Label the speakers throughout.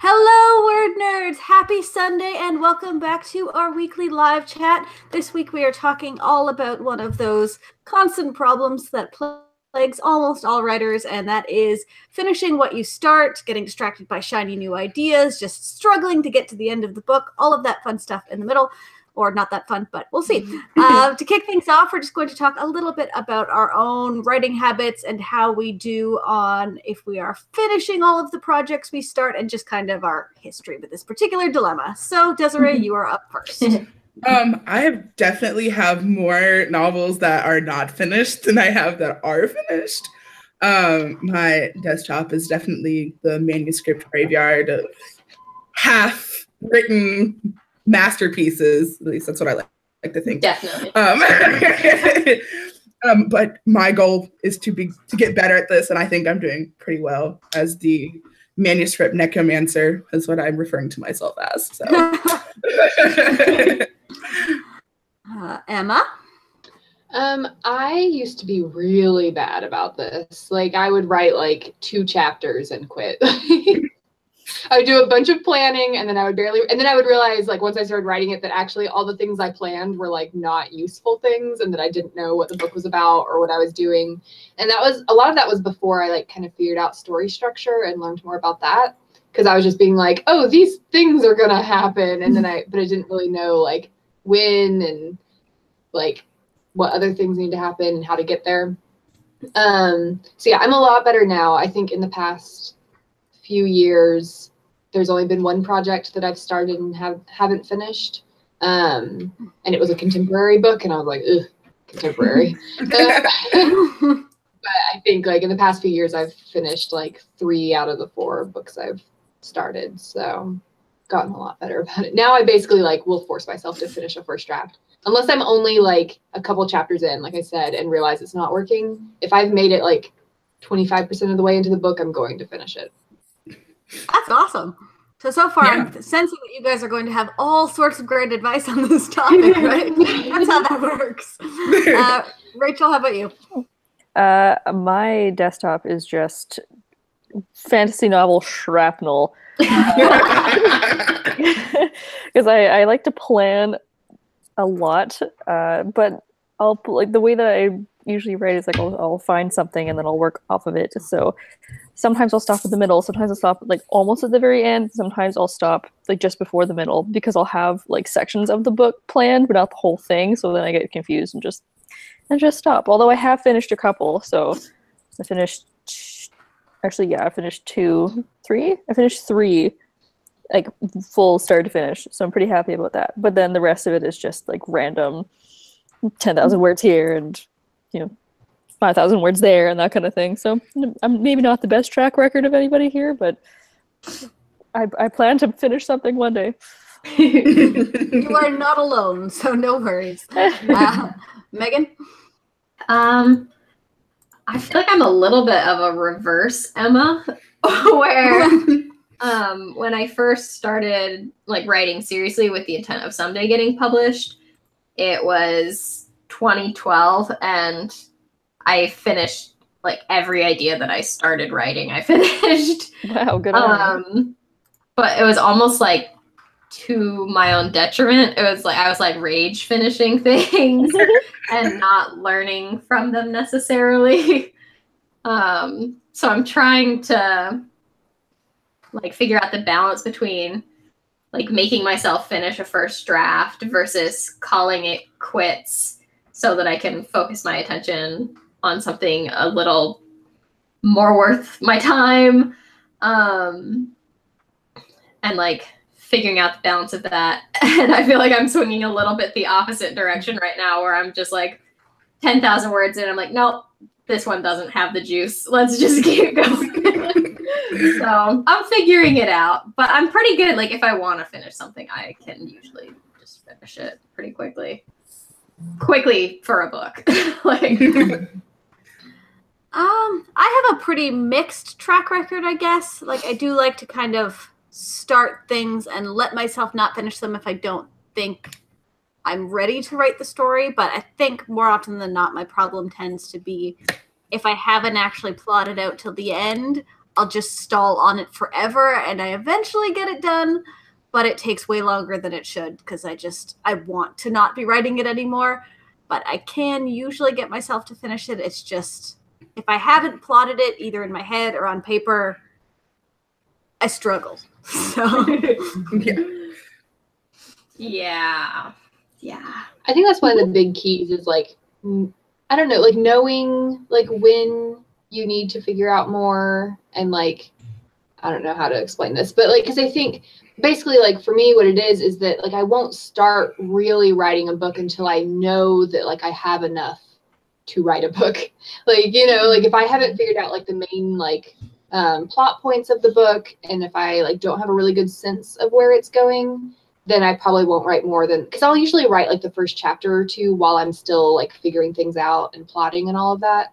Speaker 1: Hello, word nerds! Happy Sunday and welcome back to our weekly live chat. This week we are talking all about one of those constant problems that plagues almost all writers, and that is finishing what you start, getting distracted by shiny new ideas, just struggling to get to the end of the book, all of that fun stuff in the middle. Or not that fun, but we'll see. To kick things off, we're just going to talk a little bit about our own writing habits and how we do on if we are finishing all of the projects we start and just kind of our history with this particular dilemma. So, Desiree, you are up first.
Speaker 2: I definitely have more novels that are not finished than I have that are finished. My desktop is definitely the manuscript graveyard of half-written masterpieces. At least that's what I like to think.
Speaker 3: Definitely.
Speaker 2: But my goal is to get better at this, and I think I'm doing pretty well as the manuscript necromancer is what I'm referring to myself as. So.
Speaker 1: Emma?
Speaker 3: I used to be really bad about this. Like, I would write like 2 chapters and quit. I would do a bunch of planning and then I would realize, like, once I started writing it, that actually all the things I planned were like not useful things and that I didn't know what the book was about or what I was doing. And that was a lot of that was before I like kind of figured out story structure and learned more about that, because I was just being like, oh, these things are gonna happen, and then but I didn't really know like when and like what other things need to happen and how to get there. So yeah, I'm a lot better now. I think in the past few years, there's only been one project that I've started and haven't finished. And it was a contemporary book, and I was like, ugh, contemporary. But I think like in the past few years, I've finished like 3 out of the 4 books I've started. So gotten a lot better about it. Now I basically like will force myself to finish a first draft. Unless I'm only like a couple chapters in, like I said, and realize it's not working. If I've made it like 25% of the way into the book, I'm going to finish it.
Speaker 1: That's awesome. So far, yeah. I'm sensing that you guys are going to have all sorts of great advice on this topic, right? That's how that works. Rachel, how about you?
Speaker 4: My desktop is just fantasy novel shrapnel. Because I like to plan a lot, but I'll like the way that I usually write is like I'll find something and then I'll work off of it. So sometimes I'll stop at the middle, sometimes I'll stop like almost at the very end, sometimes I'll stop like just before the middle, because I'll have like sections of the book planned but not the whole thing, so then I get confused and just stop. Although I have finished a couple, so I finished I finished 3 like full start to finish, so I'm pretty happy about that. But then the rest of it is just like random 10,000 words here and 5,000 words there and that kind of thing. So I'm maybe not the best track record of anybody here, but I plan to finish something one day.
Speaker 1: You are not alone, so no worries. Megan?
Speaker 5: I feel like I'm a little bit of a reverse Emma, where when I first started like writing seriously with the intent of someday getting published, it was 2012, and I finished like every idea that I started writing. I finished.
Speaker 4: Wow, good on you.
Speaker 5: But it was almost like to my own detriment. It was like I was like rage finishing things and not learning from them necessarily. So I'm trying to like figure out the balance between like making myself finish a first draft versus calling it quits so that I can focus my attention on something a little more worth my time. And like figuring out the balance of that. And I feel like I'm swinging a little bit the opposite direction right now, where I'm just like 10,000 words in. I'm like, nope, this one doesn't have the juice. Let's just keep going. So I'm figuring it out, but I'm pretty good. Like if I want to finish something, I can usually just finish it pretty quickly for a book. Like,
Speaker 1: I have a pretty mixed track record, I guess. Like I do like to kind of start things and let myself not finish them if I don't think I'm ready to write the story. But I think more often than not, my problem tends to be if I haven't actually plotted out till the end, I'll just stall on it forever, and I eventually get it done, but it takes way longer than it should because I want to not be writing it anymore, but I can usually get myself to finish it. It's just, if I haven't plotted it either in my head or on paper, I struggle. So
Speaker 5: yeah.
Speaker 3: I think that's one of the big keys is like, I don't know, like knowing like when you need to figure out more, and like, I don't know how to explain this, but like, because I think basically like for me what it is that like I won't start really writing a book until I know that like I have enough to write a book. Like, you know, like if I haven't figured out like the main like plot points of the book, and if I like don't have a really good sense of where it's going, then I probably won't write more than, because I'll usually write like the first chapter or two while I'm still like figuring things out and plotting and all of that.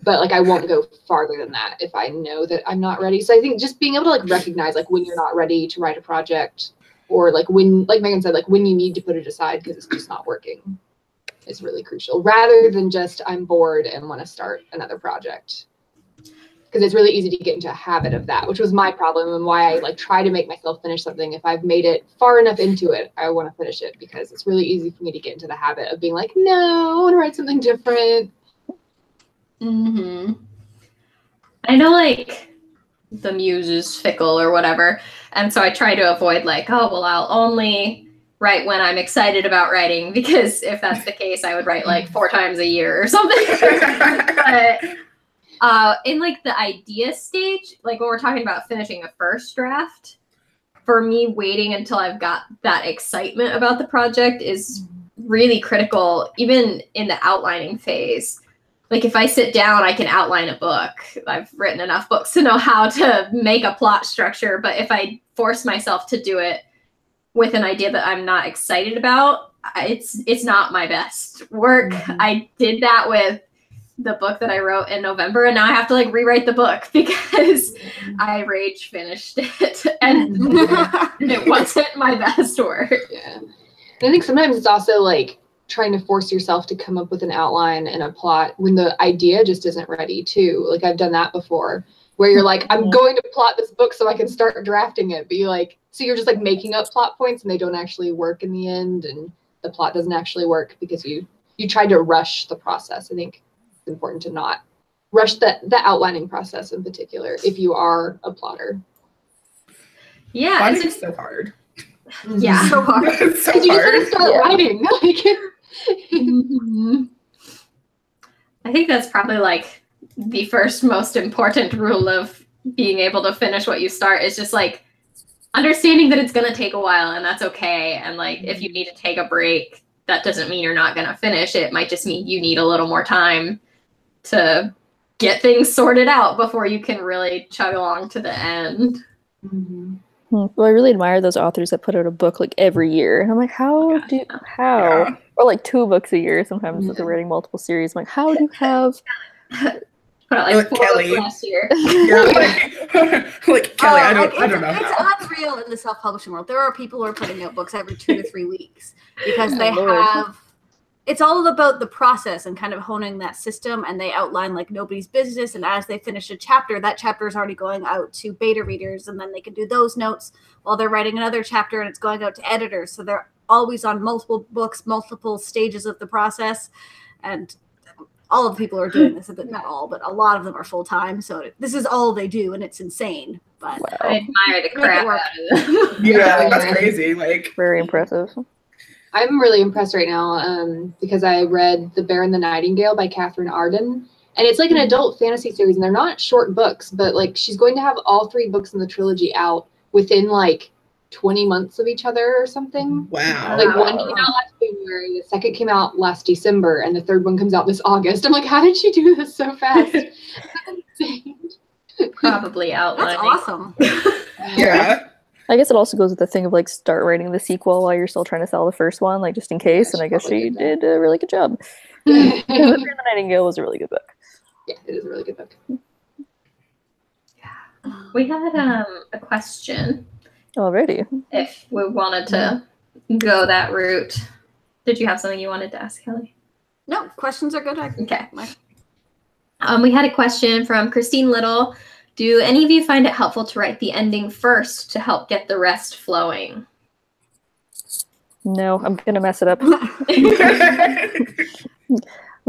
Speaker 3: But like I won't go farther than that if I know that I'm not ready. So I think just being able to like recognize like when you're not ready to write a project, or like when, like Megan said, like when you need to put it aside because it's just not working, is really crucial, rather than just I'm bored and want to start another project. Because it's really easy to get into a habit of that, which was my problem and why I like try to make myself finish something. If I've made it far enough into it, I want to finish it, because it's really easy for me to get into the habit of being like, no, I want to write something different.
Speaker 5: Mm-hmm. I know like the muse is fickle or whatever, and so I try to avoid like, oh well, I'll only write when I'm excited about writing, because if that's the case, I would write like 4 times a year or something. But in like the idea stage, like when we're talking about finishing a first draft, for me, waiting until I've got that excitement about the project is really critical, even in the outlining phase. Like if I sit down, I can outline a book. I've written enough books to know how to make a plot structure. But if I force myself to do it with an idea that I'm not excited about, it's not my best work. I did that with the book that I wrote in November, and now I have to like rewrite the book because I rage finished it and it wasn't my best work.
Speaker 3: Yeah. And I think sometimes it's also like trying to force yourself to come up with an outline and a plot when the idea just isn't ready too. Like I've done that before, where you're like, I'm going to plot this book so I can start drafting it. But you like, so you're just like making up plot points and they don't actually work in the end, and the plot doesn't actually work because you tried to rush the process. I think it's important to not rush the outlining process in particular if you are a plotter.
Speaker 5: Yeah.
Speaker 2: Plotting is so hard.
Speaker 5: Yeah.
Speaker 1: So hard.
Speaker 2: It's so
Speaker 3: You just
Speaker 2: hard.
Speaker 3: want to start writing.
Speaker 5: I think that's probably like the first most important rule of being able to finish what you start, is just like understanding that it's going to take a while, and that's okay. And like if you need to take a break, that doesn't mean you're not going to finish. It might just mean you need a little more time to get things sorted out before you can really chug along to the end.
Speaker 4: Well, I really admire those authors that put out a book like every year. And I'm like, how?
Speaker 2: Yeah.
Speaker 4: Or like 2 books a year sometimes if they're writing multiple series. I'm like, how do you have...
Speaker 5: Put out like 4
Speaker 2: Kelly.
Speaker 5: books last year.
Speaker 2: Yeah, like Kelly, I don't know.
Speaker 1: It's unreal in the self-publishing world. There are people who are putting out books every 2 to 3 weeks because they have... It's all about the process and kind of honing that system, and they outline like nobody's business, and as they finish a chapter, that chapter is already going out to beta readers, and then they can do those notes while they're writing another chapter, and it's going out to editors. So they're always on multiple books, multiple stages of the process, and all of the people are doing this, but not all, but a lot of them are full-time, so this is all they do, and it's insane. But
Speaker 5: I admire the crap out of them.
Speaker 2: Yeah, that's crazy. Like
Speaker 4: Very impressive.
Speaker 3: I'm really impressed right now because I read The Bear and the Nightingale by Catherine Arden. And it's like an adult fantasy series, and they're not short books, but like she's going to have all 3 books in the trilogy out within like 20 months of each other or something.
Speaker 2: wow.
Speaker 3: Like one came out last January, the second came out last December, and the 3rd one comes out this August. I'm like, how did she do this so fast?
Speaker 5: Probably outlining.
Speaker 1: that's awesome.
Speaker 2: Yeah.
Speaker 4: I guess it also goes with the thing of like start writing the sequel while you're still trying to sell the first one, like just in case. And I guess she did a really good job. The Bear and the Nightingale was a really good book.
Speaker 3: Yeah, it is a really good book.
Speaker 5: We had a question.
Speaker 4: Already.
Speaker 5: If we wanted to go that route. Did you have something you wanted to ask, Kelly?
Speaker 1: No, questions are good.
Speaker 5: Okay. We had a question from Christine Little. Do any of you find it helpful to write the ending first to help get the rest flowing?
Speaker 4: No, I'm gonna mess it up. I'm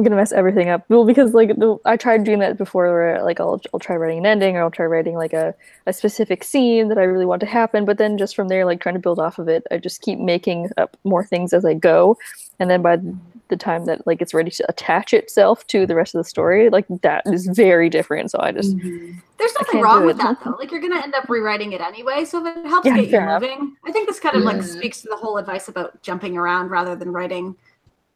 Speaker 4: gonna mess everything up. Well, because like I tried doing that before, where like I'll try writing an ending, or I'll try writing like a specific scene that I really want to happen. But then just from there, like trying to build off of it, I just keep making up more things as I go, and then by the time that like it's ready to attach itself to the rest of the story, like that is very different. So I just
Speaker 1: There's nothing wrong with that though. Like you're gonna end up rewriting it anyway, so if it helps get you moving, I think this kind of like speaks to the whole advice about jumping around rather than writing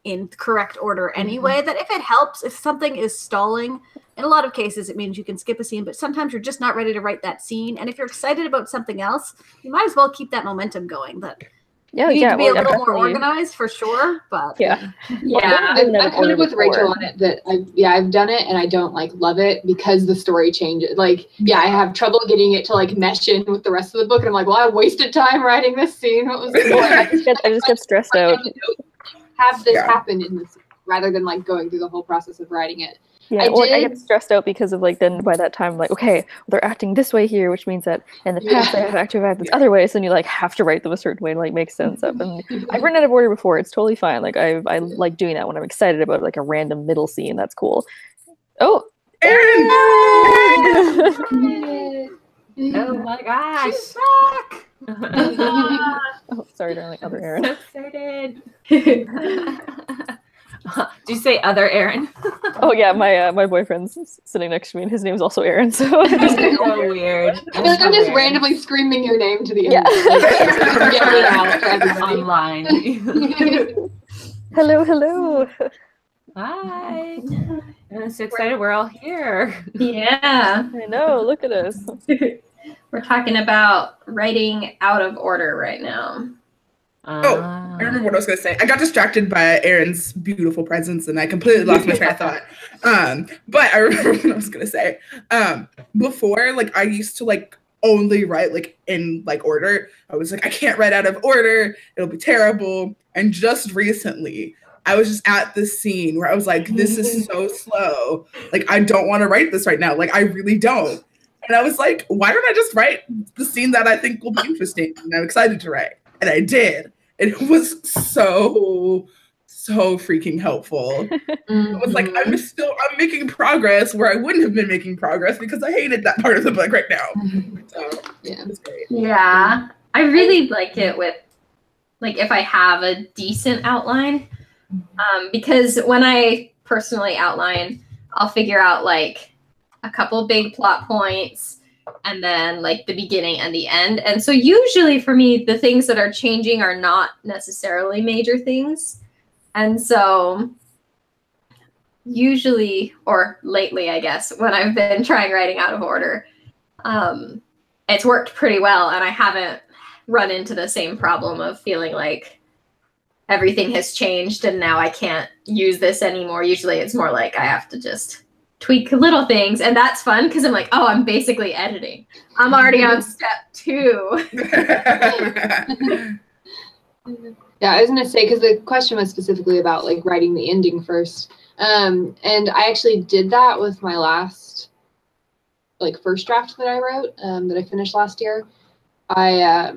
Speaker 1: in correct order anyway. That if it helps, if something is stalling, in a lot of cases it means you can skip a scene, but sometimes you're just not ready to write that scene. And if you're excited about something else, you might as well keep that momentum going. But you need to be a little more organized for sure. But
Speaker 3: I'm kind of with Rachel on it that I've done it and I don't like love it because the story changes. Like, I have trouble getting it to like mesh in with the rest of the book. And I'm like, well, I wasted time writing this scene. What was the point?
Speaker 4: I just get stressed out.
Speaker 3: Have this happen in this rather than like going through the whole process of writing it.
Speaker 4: I get stressed out because of like then by that time I'm like, okay, they're acting this way here, which means that in the past I have to act this other way, so then you like have to write them a certain way to like make sense of. And I've written out of order before, it's totally fine. Like I like doing that when I'm excited about like a random middle scene. That's cool. Oh,
Speaker 2: Erin!
Speaker 6: Oh my gosh.
Speaker 1: she's back.
Speaker 4: oh sorry, darling, other Erin.
Speaker 6: So excited. Did you say other Erin?
Speaker 4: Oh yeah, my boyfriend's sitting next to me and his name's also Erin, so
Speaker 6: That's so weird.
Speaker 3: I feel like I'm just randomly screaming your name to the end. Get me out for everybody.
Speaker 6: Online.
Speaker 4: hello.
Speaker 6: Hi. I'm so excited we're all here.
Speaker 5: Yeah.
Speaker 4: I know, look at us.
Speaker 5: We're talking about writing out of order right now.
Speaker 2: I remember what I was going to say. I got distracted by Erin's beautiful presence and I completely lost my train of thought. But I remember what I was going to say. Before, like, I used to, like, only write, like, in, like, order. I was like, I can't write out of order. It'll be terrible. And just recently, I was just at this scene where I was like, this is so slow. Like, I don't want to write this right now. Like, I really don't. And I was like, why don't I just write the scene that I think will be interesting and I'm excited to write? And I did. And it was so freaking helpful. I was like, I'm making progress where I wouldn't have been making progress because I hated that part of the book right now. So it was great.
Speaker 5: Yeah. I really like it with, like, if I have a decent outline. Because when I personally outline, I'll figure out, like, a couple big plot points and then like the beginning and the end. And so usually for me, the things that are changing are not necessarily major things. And so usually, or lately, I guess, when I've been trying writing out of order, it's worked pretty well. And I haven't run into the same problem of feeling like everything has changed and now I can't use this anymore. Usually it's more like I have to just tweak little things, and that's fun because I'm like, oh, I'm basically editing. I'm already on step 2.
Speaker 3: Yeah, I was gonna say, because the question was specifically about like writing the ending first, and I actually did that with my last like first draft that I wrote that I finished last year. I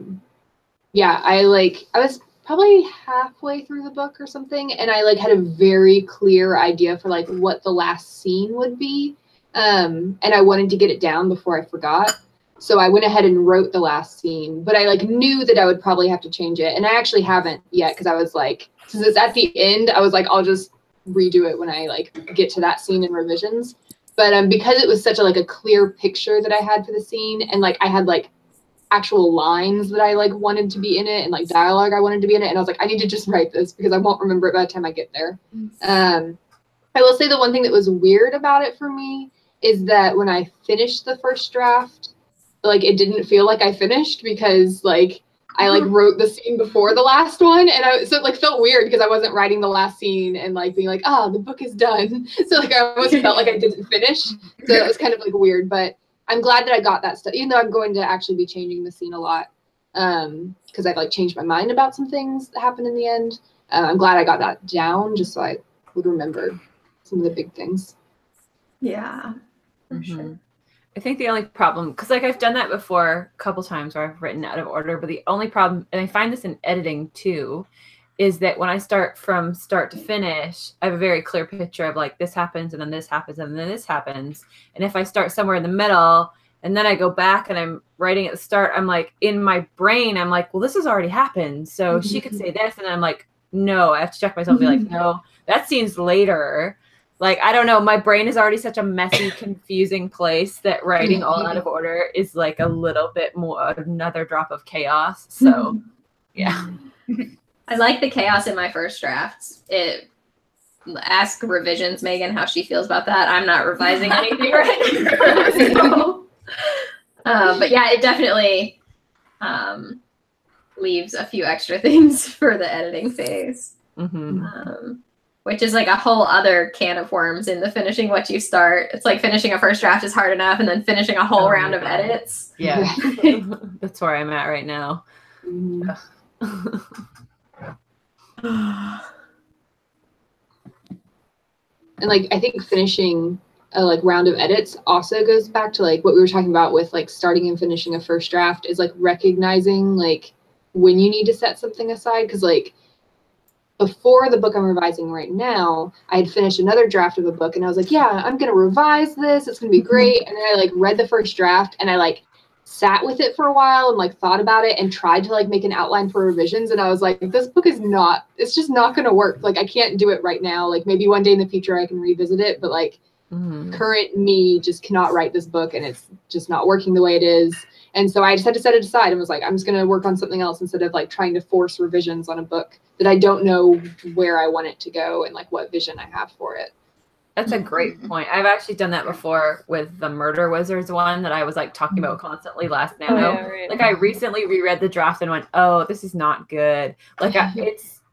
Speaker 3: was probably halfway through the book or something, and I like had a very clear idea for like what the last scene would be, and I wanted to get it down before I forgot. So I went ahead and wrote the last scene, but I like knew that I would probably have to change it, and I actually haven't yet because I was like, since it's at the end, I was like, I'll just redo it when I like get to that scene in revisions. But because it was such a like a clear picture that I had for the scene, and like I had like actual lines that I like wanted to be in it and like dialogue I wanted to be in it, and I was like, I need to just write this because I won't remember it by the time I get there. I will say the one thing that was weird about it for me is that when I finished the first draft, like it didn't feel like I finished because like I like wrote the scene before the last one, and so it like felt weird because I wasn't writing the last scene and like being like, oh, the book is done. So like I almost felt like I didn't finish. So it was kind of like weird, but I'm glad that I got that stuff, even though I'm going to actually be changing the scene a lot because I've like changed my mind about some things that happened in the end. I'm glad I got that down just so I would remember some of the big things.
Speaker 5: Yeah, for sure.
Speaker 6: I think the only problem, because like I've done that before a couple times where I've written out of order, but the only problem, and I find this in editing too, is that when I start from start to finish, I have a very clear picture of like this happens and then this happens and then this happens. And if I start somewhere in the middle and then I go back and I'm writing at the start, I'm like in my brain, I'm like, well, this has already happened. So she could say this. And I'm like, no, I have to check myself and be like, no, that scene's later. Like, I don't know. My brain is already such a messy, confusing place that writing all out of order is like a little bit more another drop of chaos. So, yeah.
Speaker 5: I like the chaos in my first drafts. Ask revisions Megan how she feels about that. I'm not revising anything right now. But yeah, it definitely leaves a few extra things for the editing phase. Which is like a whole other can of worms in the finishing what you start. It's like finishing a first draft is hard enough and then finishing a whole round of edits.
Speaker 6: Yeah. That's where I'm at right now.
Speaker 3: And like I think finishing a like round of edits also goes back to like what we were talking about with like starting and finishing a first draft is like recognizing like when you need to set something aside, because like before the book I'm revising right now, I had finished another draft of a book and I was like, yeah, I'm gonna revise this, it's gonna be great. And then I like read the first draft and I like sat with it for a while and like thought about it and tried to like make an outline for revisions, and I was like, this book is not, it's just not going to work. Like I can't do it right now. Like maybe one day in the future I can revisit it, but like current me just cannot write this book and it's just not working the way it is. And so I just had to set it aside and was like, I'm just going to work on something else instead of like trying to force revisions on a book that I don't know where I want it to go and like what vision I have for it.
Speaker 6: That's a great point. I've actually done that before with the Murder Wizards one that I was like talking about constantly last night. Like I recently reread the draft and went, oh, this is not good. Like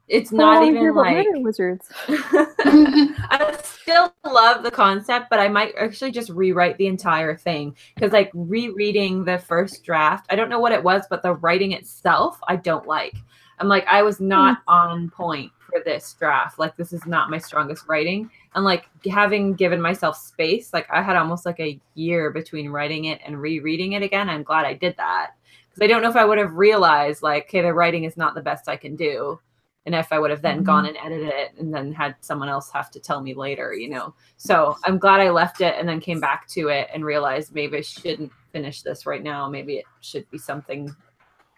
Speaker 6: it's not even like
Speaker 4: Murder Wizards.
Speaker 6: I still love the concept, but I might actually just rewrite the entire thing, because like rereading the first draft, I don't know what it was, but the writing itself I don't like. I'm like, I was not on point for this draft. Like this is not my strongest writing. And like having given myself space, like I had almost like a year between writing it and rereading it again. I'm glad I did that, because I don't know if I would have realized like, okay, the writing is not the best I can do. And if I would have then gone and edited it and then had someone else have to tell me later, you know. So I'm glad I left it and then came back to it and realized maybe I shouldn't finish this right now. Maybe it should be something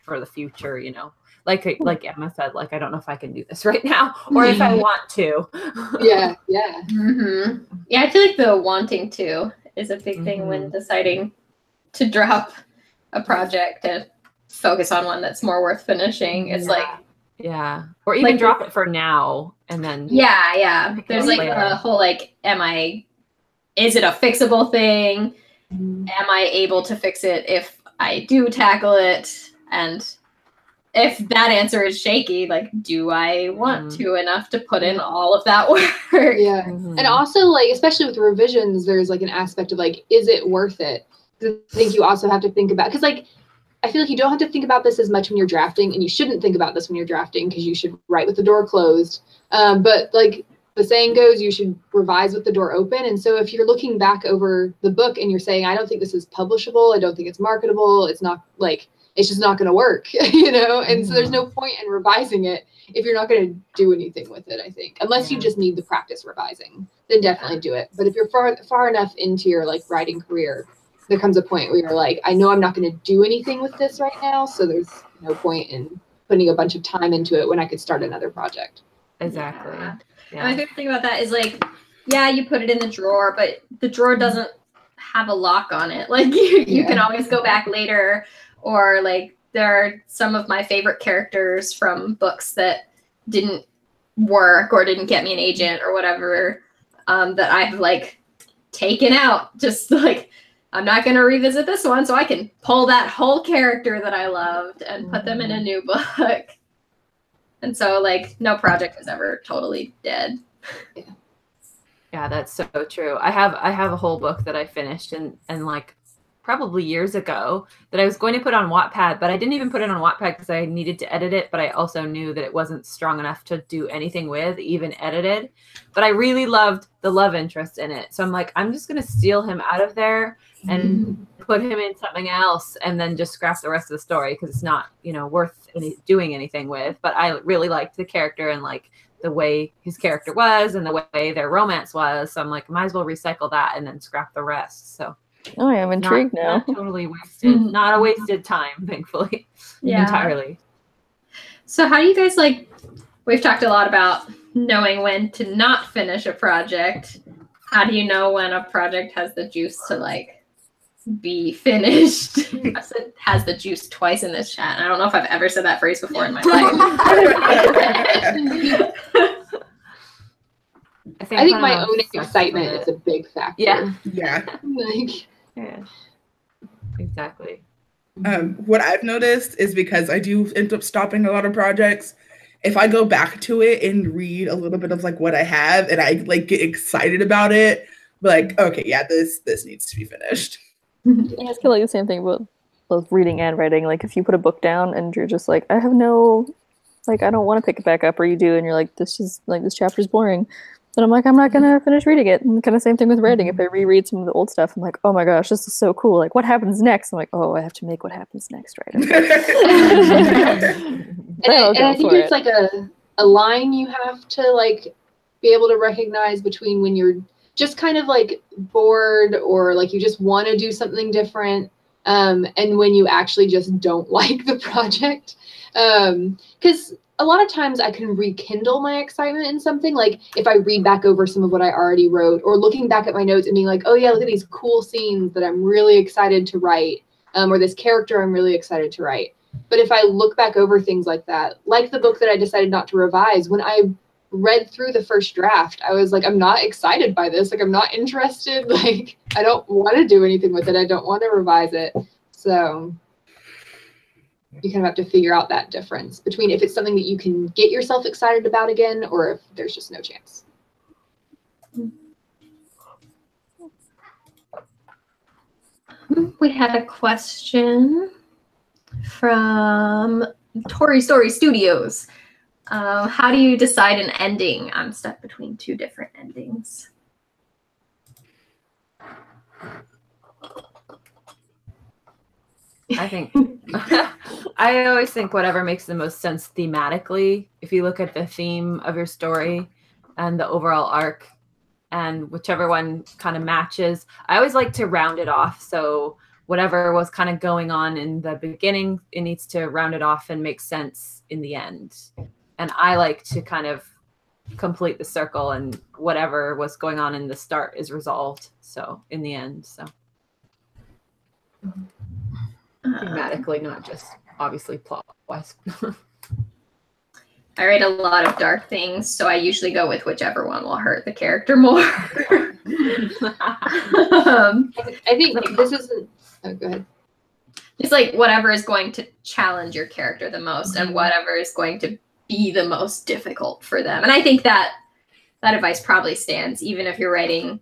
Speaker 6: for the future, you know. Like Emma said, like, I don't know if I can do this right now or if I want to.
Speaker 3: Yeah.
Speaker 5: Yeah, I feel like the wanting to is a big thing when deciding to drop a project and focus on one that's more worth finishing. It's like,
Speaker 6: or even like, drop it for now and then
Speaker 5: there's like a whole like, is it a fixable thing? Am I able to fix it if I do tackle it? And if that answer is shaky, like, do I want to enough to put in all of that work?
Speaker 3: And also like, especially with revisions, there's like an aspect of like, is it worth it? I think you also have to think about, because like I feel like you don't have to think about this as much when you're drafting, and you shouldn't think about this when you're drafting because you should write with the door closed. But like the saying goes, you should revise with the door open. And so if you're looking back over the book and you're saying, I don't think this is publishable, I don't think it's marketable, it's not like, it's just not going to work, you know? And so there's no point in revising it if you're not going to do anything with it, I think, unless you just need the practice revising, then definitely do it. But if you're far enough into your like writing career, there comes a point where you're like, I know I'm not going to do anything with this right now, so there's no point in putting a bunch of time into it when I could start another project.
Speaker 6: Exactly.
Speaker 5: And my favorite thing about that is like, yeah, you put it in the drawer, but the drawer doesn't have a lock on it. Like you can always go back later, or like there are some of my favorite characters from books that didn't work or didn't get me an agent or whatever, that I've like taken out, just like, I'm not going to revisit this one, so I can pull that whole character that I loved and put them in a new book. And so, like, no project is ever totally dead.
Speaker 6: Yeah, that's so true. I have a whole book that I finished and like probably years ago that I was going to put on Wattpad, but I didn't even put it on Wattpad because I needed to edit it, but I also knew that it wasn't strong enough to do anything with, even edited. But I really loved the love interest in it. So I'm like, I'm just going to steal him out of there and put him in something else and then just scrap the rest of the story because it's not, you know, worth doing anything with. But I really liked the character and like the way his character was and the way their romance was. So I'm like, might as well recycle that and then scrap the rest. So
Speaker 4: Oh, I'm intrigued now.
Speaker 6: not totally wasted. Not a wasted time, thankfully.
Speaker 5: Yeah.
Speaker 6: Entirely.
Speaker 5: So how do you guys like, we've talked a lot about knowing when to not finish a project. How do you know when a project has the juice to like be finished? I said has the juice twice in this chat. I don't know if I've ever said that phrase before in my life.
Speaker 3: I think my own excitement is a big factor.
Speaker 6: Yeah.
Speaker 2: Yeah.
Speaker 3: Like,
Speaker 6: Yeah. Exactly.
Speaker 2: What I've noticed is because I do end up stopping a lot of projects, if I go back to it and read a little bit of like what I have and I like get excited about it, like, okay, yeah, this needs to be finished.
Speaker 4: Yeah, I feel like the same thing with both reading and writing. Like if you put a book down and you're just like, I have no, like, I don't want to pick it back up, or you do and you're like, this chapter's boring. Then I'm like, I'm not gonna finish reading it. And kind of same thing with writing. If I reread some of the old stuff, I'm like, oh my gosh, this is so cool. Like, what happens next? I'm like, oh, I have to make what happens next right.
Speaker 3: and I think it's like a line you have to like be able to recognize between when you're just kind of like bored or like you just want to do something different, and when you actually just don't like the project. Because a lot of times I can rekindle my excitement in something. Like if I read back over some of what I already wrote, or looking back at my notes and being like, oh yeah, look at these cool scenes that I'm really excited to write, or this character I'm really excited to write. But if I look back over things like that, like the book that I decided not to revise, when I read through the first draft, I was like, I'm not excited by this. Like, I'm not interested. Like, I don't want to do anything with it. I don't want to revise it. So you kind of have to figure out that difference between if it's something that you can get yourself excited about again, or if there's just no chance.
Speaker 5: We had a question from Tori Story Studios. How do you decide an ending? I'm stuck between two different endings.
Speaker 6: I think I always think whatever makes the most sense thematically. If you look at the theme of your story and the overall arc, and whichever one kind of matches, I always like to round it off. So whatever was kind of going on in the beginning, it needs to round it off and make sense in the end. And I like to kind of complete the circle, and whatever was going on in the start is resolved. So in the end, so. Thematically, not just obviously plot-wise.
Speaker 5: I read a lot of dark things, so I usually go with whichever one will hurt the character more.
Speaker 3: I think this isn't. Oh, go ahead.
Speaker 5: It's like whatever is going to challenge your character the most, and whatever is going to be the most difficult for them. And I think that advice probably stands even if you're writing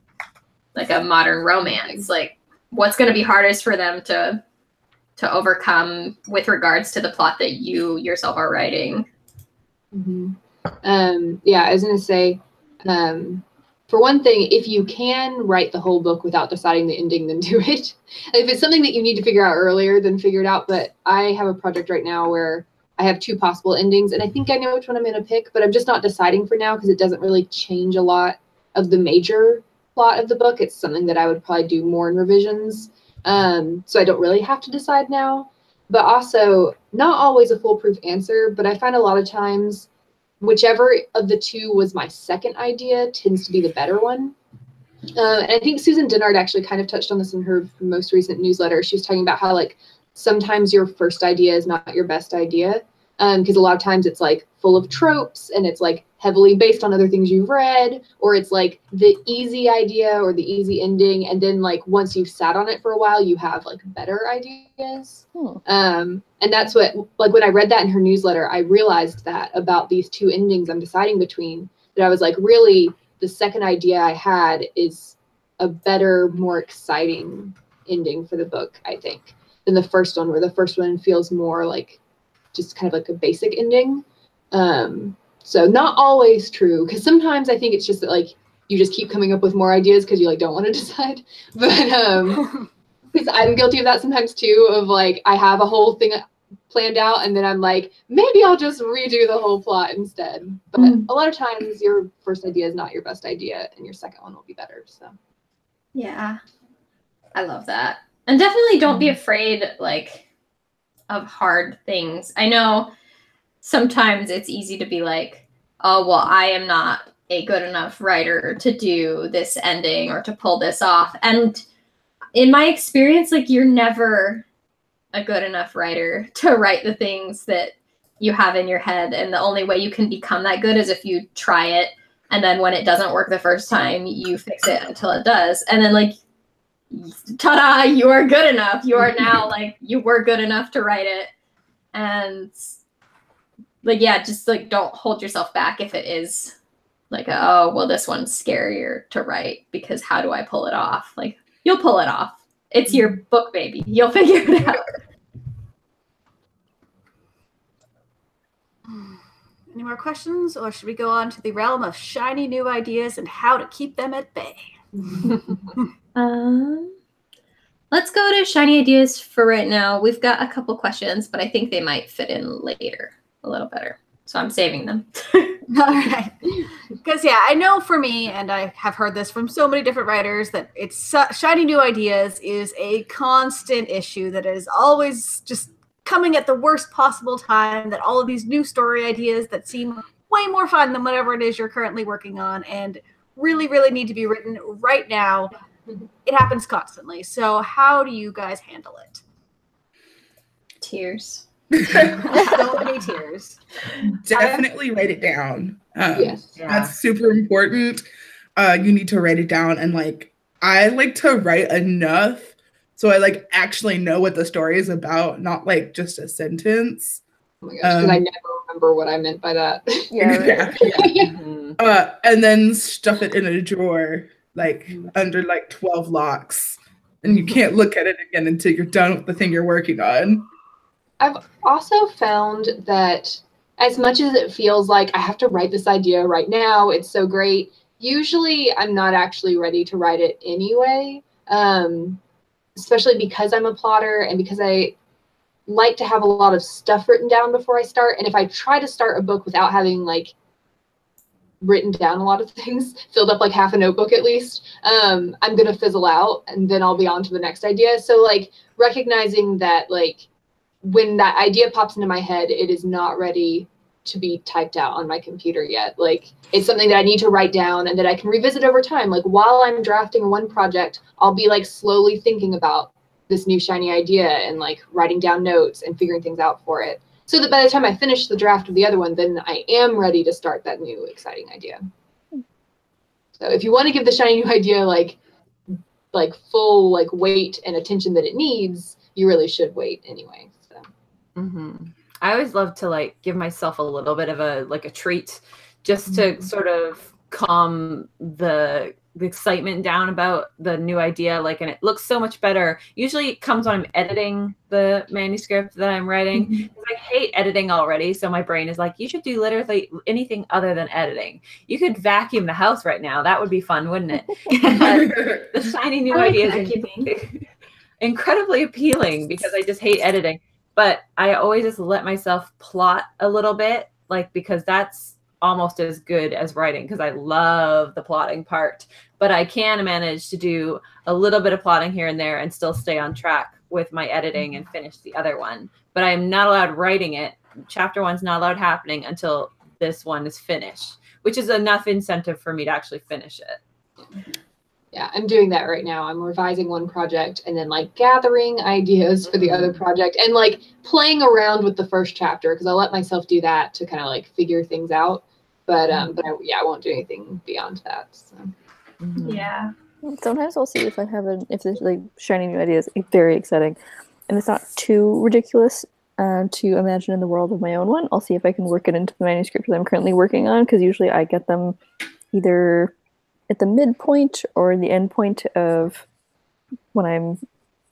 Speaker 5: like a modern romance. Like, what's going to be hardest for them to overcome with regards to the plot that you yourself are writing.
Speaker 3: Yeah, I was going to say, for one thing, if you can write the whole book without deciding the ending, then do it. If it's something that you need to figure out earlier, then figure it out. But I have a project right now where I have 2 possible endings, and I think I know which one I'm going to pick, but I'm just not deciding for now because it doesn't really change a lot of the major plot of the book. It's something that I would probably do more in revisions. So I don't really have to decide now, but also not always a foolproof answer. But I find a lot of times whichever of the 2 was my second idea tends to be the better one. And I think Susan Dennard actually kind of touched on this in her most recent newsletter. She was talking about how like sometimes your first idea is not your best idea. Because a lot of times it's like full of tropes and it's like heavily based on other things you've read, or it's like the easy idea or the easy ending. And then like once you've sat on it for a while, you have like better ideas. And that's what, like when I read that in her newsletter, I realized that about these 2 endings I'm deciding between, that I was like, really the second idea I had is a better, more exciting ending for the book, I think, than the first one, where the first one feels more like just kind of like a basic ending. So not always true, because sometimes I think it's just that like you just keep coming up with more ideas because you like don't want to decide. But because I'm guilty of that sometimes too, of like I have a whole thing planned out and then I'm like, maybe I'll just redo the whole plot instead. But a lot of times your first idea is not your best idea and your second one will be better. So
Speaker 5: Yeah, I love that. And definitely don't be afraid like of hard things. I know sometimes it's easy to be like, oh, well, I am not a good enough writer to do this ending or to pull this off. And in my experience, like you're never a good enough writer to write the things that you have in your head. And the only way you can become that good is if you try it. And then when it doesn't work the first time, you fix it until it does. And then like, ta-da, you are good enough. You are now like, you were good enough to write it. And like, yeah, just like, don't hold yourself back if it is like, oh, well, this one's scarier to write because how do I pull it off? Like, you'll pull it off. It's your book, baby. You'll figure it out.
Speaker 1: Any more questions, or should we go on to the realm of shiny new ideas and how to keep them at bay?
Speaker 5: Let's go to shiny ideas for right now. We've got a couple questions, but I think they might fit in later a little better. So I'm saving them.
Speaker 1: All right. Because, yeah, I know for me, and I have heard this from so many different writers, that it's shiny new ideas is a constant issue that is always just coming at the worst possible time, that all of these new story ideas that seem way more fun than whatever it is you're currently working on and really, really need to be written right now. It happens constantly. So how do you guys handle it?
Speaker 5: Tears.
Speaker 1: So many tears.
Speaker 2: Definitely write it down.
Speaker 3: Yes.
Speaker 2: That's super important. You need to write it down. And like, I like to write enough so I like actually know what the story is about, not like just a sentence.
Speaker 3: Oh my gosh, because I never remember what I meant by that.
Speaker 2: And then stuff it in a drawer, like under like 12 locks. And you can't look at it again until you're done with the thing you're working on.
Speaker 3: I've also found that as much as it feels like I have to write this idea right now, it's so great, usually I'm not actually ready to write it anyway, especially because I'm a plotter and because I like to have a lot of stuff written down before I start. And if I try to start a book without having like written down a lot of things, filled up like half a notebook at least, I'm going to fizzle out and then I'll be on to the next idea. So like recognizing that like when that idea pops into my head, it is not ready to be typed out on my computer yet. Like it's something that I need to write down and that I can revisit over time. Like while I'm drafting one project, I'll be like slowly thinking about this new shiny idea and like writing down notes and figuring things out for it. So that by the time I finish the draft of the other one, then I am ready to start that new exciting idea. So if you want to give the shiny new idea like full like weight and attention that it needs, you really should wait anyway. So.
Speaker 6: I always love to like give myself a little bit of a treat just to sort of calm the excitement down about the new idea, like, and it looks so much better. Usually it comes when I'm editing the manuscript that I'm writing. I hate editing already, so my brain is like, you should do literally anything other than editing. You could vacuum the house right now. That would be fun, wouldn't it? But the shiny new ideas are incredibly appealing because I just hate editing. But I always just let myself plot a little bit, like, because that's almost as good as writing, because I love the plotting part. But I can manage to do a little bit of plotting here and there and still stay on track with my editing and finish the other one. But I am not allowed writing it. Chapter 1's not allowed happening until this one is finished, which is enough incentive for me to actually finish it.
Speaker 3: Yeah, I'm doing that right now. I'm revising one project and then like gathering ideas for the other project and like playing around with the first chapter, because I'll let myself do that to kind of like figure things out. But I won't do anything beyond that. So.
Speaker 5: Yeah.
Speaker 4: Sometimes I'll see if if there's like shiny new ideas, very exciting, and it's not too ridiculous to imagine in the world of my own one. I'll see if I can work it into the manuscript that I'm currently working on, because usually I get them either at the midpoint or the end point of when I'm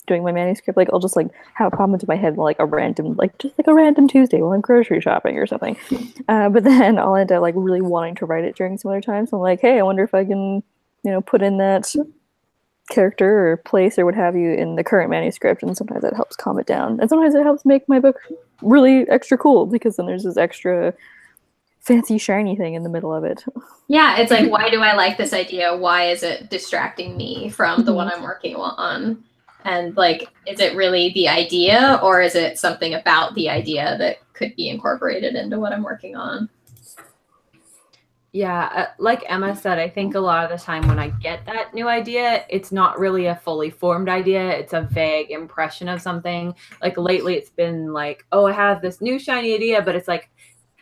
Speaker 4: doing my manuscript, like I'll just like have a pop into my head like a random, like just like a random Tuesday while I'm grocery shopping or something. But then I'll end up like really wanting to write it during some other times. So I'm like, hey, I wonder if I can, put in that character or place or what have you in the current manuscript, and sometimes that helps calm it down, and sometimes it helps make my book really extra cool because then there's this extra fancy shiny thing in the middle of it.
Speaker 5: Yeah, it's like, why do I like this idea? Why is it distracting me from the one I'm working on? And like, is it really the idea, or is it something about the idea that could be incorporated into what I'm working on?
Speaker 6: Yeah, like Emma said, I think a lot of the time when I get that new idea, it's not really a fully formed idea. It's a vague impression of something. Like lately it's been like, oh, I have this new shiny idea, but it's like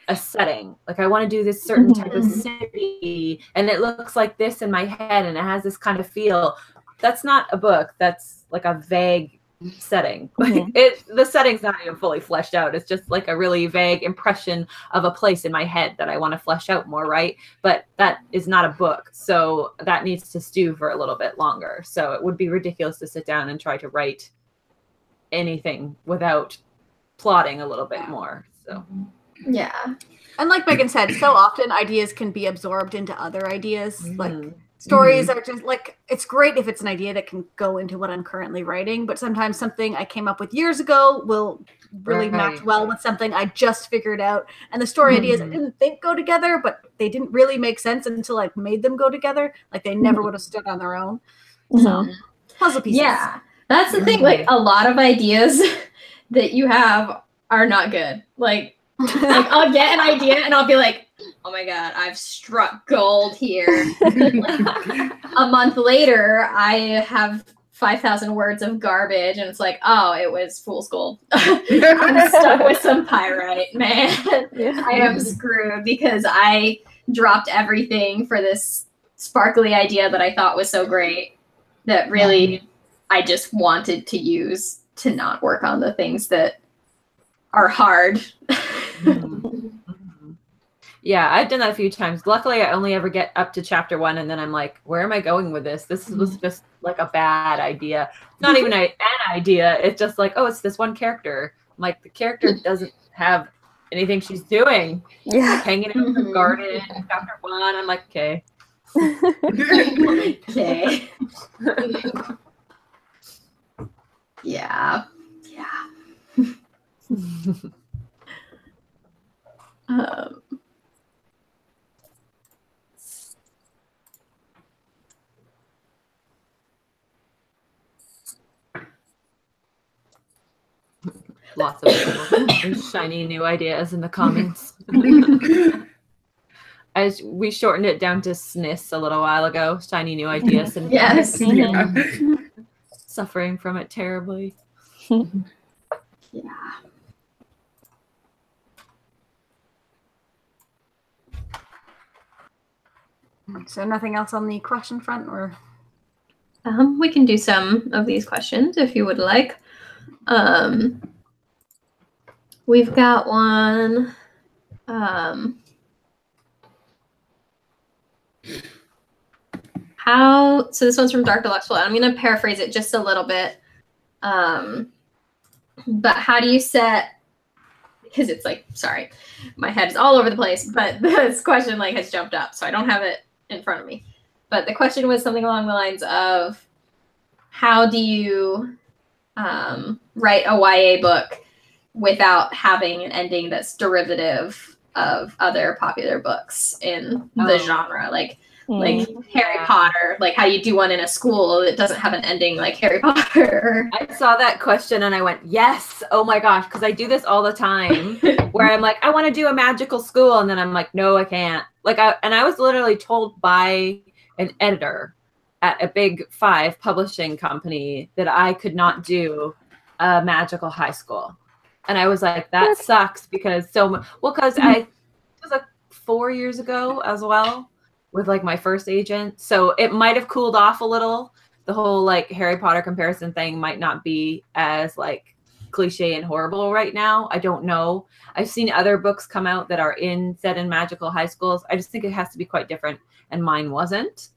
Speaker 6: a setting. Like I want to do this certain type of city, and it looks like this in my head, and it has this kind of feel. That's not a book. That's like a vague setting. Like the setting's not even fully fleshed out. It's just like a really vague impression of a place in my head that I want to flesh out more, right? But that is not a book, so that needs to stew for a little bit longer. So it would be ridiculous to sit down and try to write anything without plotting a little bit more. So
Speaker 5: yeah.
Speaker 1: And like Megan said, so often ideas can be absorbed into other ideas. Like stories are just like, it's great if it's an idea that can go into what I'm currently writing, but sometimes something I came up with years ago will really match well with something I just figured out. And the story ideas I didn't think go together, but they didn't really make sense until I made them go together. Like they never would have stood on their own. So puzzle pieces.
Speaker 5: Yeah, that's the thing. Like a lot of ideas that you have are not good. Like I'll get an idea and I'll be like, oh my God, I've struck gold here. A month later, I have 5,000 words of garbage, and it's like, oh, it was fool's gold. I'm stuck with some pyrite, man. I am screwed because I dropped everything for this sparkly idea that I thought was so great that really I just wanted to use to not work on the things that are hard.
Speaker 6: Yeah, I've done that a few times. Luckily, I only ever get up to chapter 1, and then I'm like, where am I going with this? This was just like a bad idea. It's not even an idea. It's just like, oh, it's this one character. I'm like, the character doesn't have anything she's doing.
Speaker 4: Yeah.
Speaker 6: Like, hanging out in the garden in chapter 1. I'm like, okay.
Speaker 5: Okay. Yeah.
Speaker 6: Lots of shiny new ideas in the comments. As we shortened it down to SNIS a little while ago, shiny new ideas. And
Speaker 5: Yes.
Speaker 6: Suffering from it terribly.
Speaker 5: Yeah.
Speaker 1: So nothing else on the question front, or?
Speaker 5: We can do some of these questions if you would like. We've got one. So this one's from Dark Deluxe. I'm going to paraphrase it just a little bit. But how do you set, because it's like, sorry, my head is all over the place, but this question like has jumped up, so I don't have it in front of me. But the question was something along the lines of, how do you write a YA book without having an ending that's derivative of other popular books in the genre? Like Harry Potter, like how you do one in a school that doesn't have an ending like Harry Potter.
Speaker 6: I saw that question and I went, yes, oh my gosh, because I do this all the time where I'm like, I want to do a magical school, and then I'm like, no, I can't. Like, I was literally told by an editor at a big 5 publishing company that I could not do a magical high school. And I was like, that sucks, because because it was like 4 years ago as well with like my first agent. So it might have cooled off a little. The whole like Harry Potter comparison thing might not be as like cliche and horrible right now. I don't know. I've seen other books come out that are set in magical high schools. I just think it has to be quite different, and mine wasn't.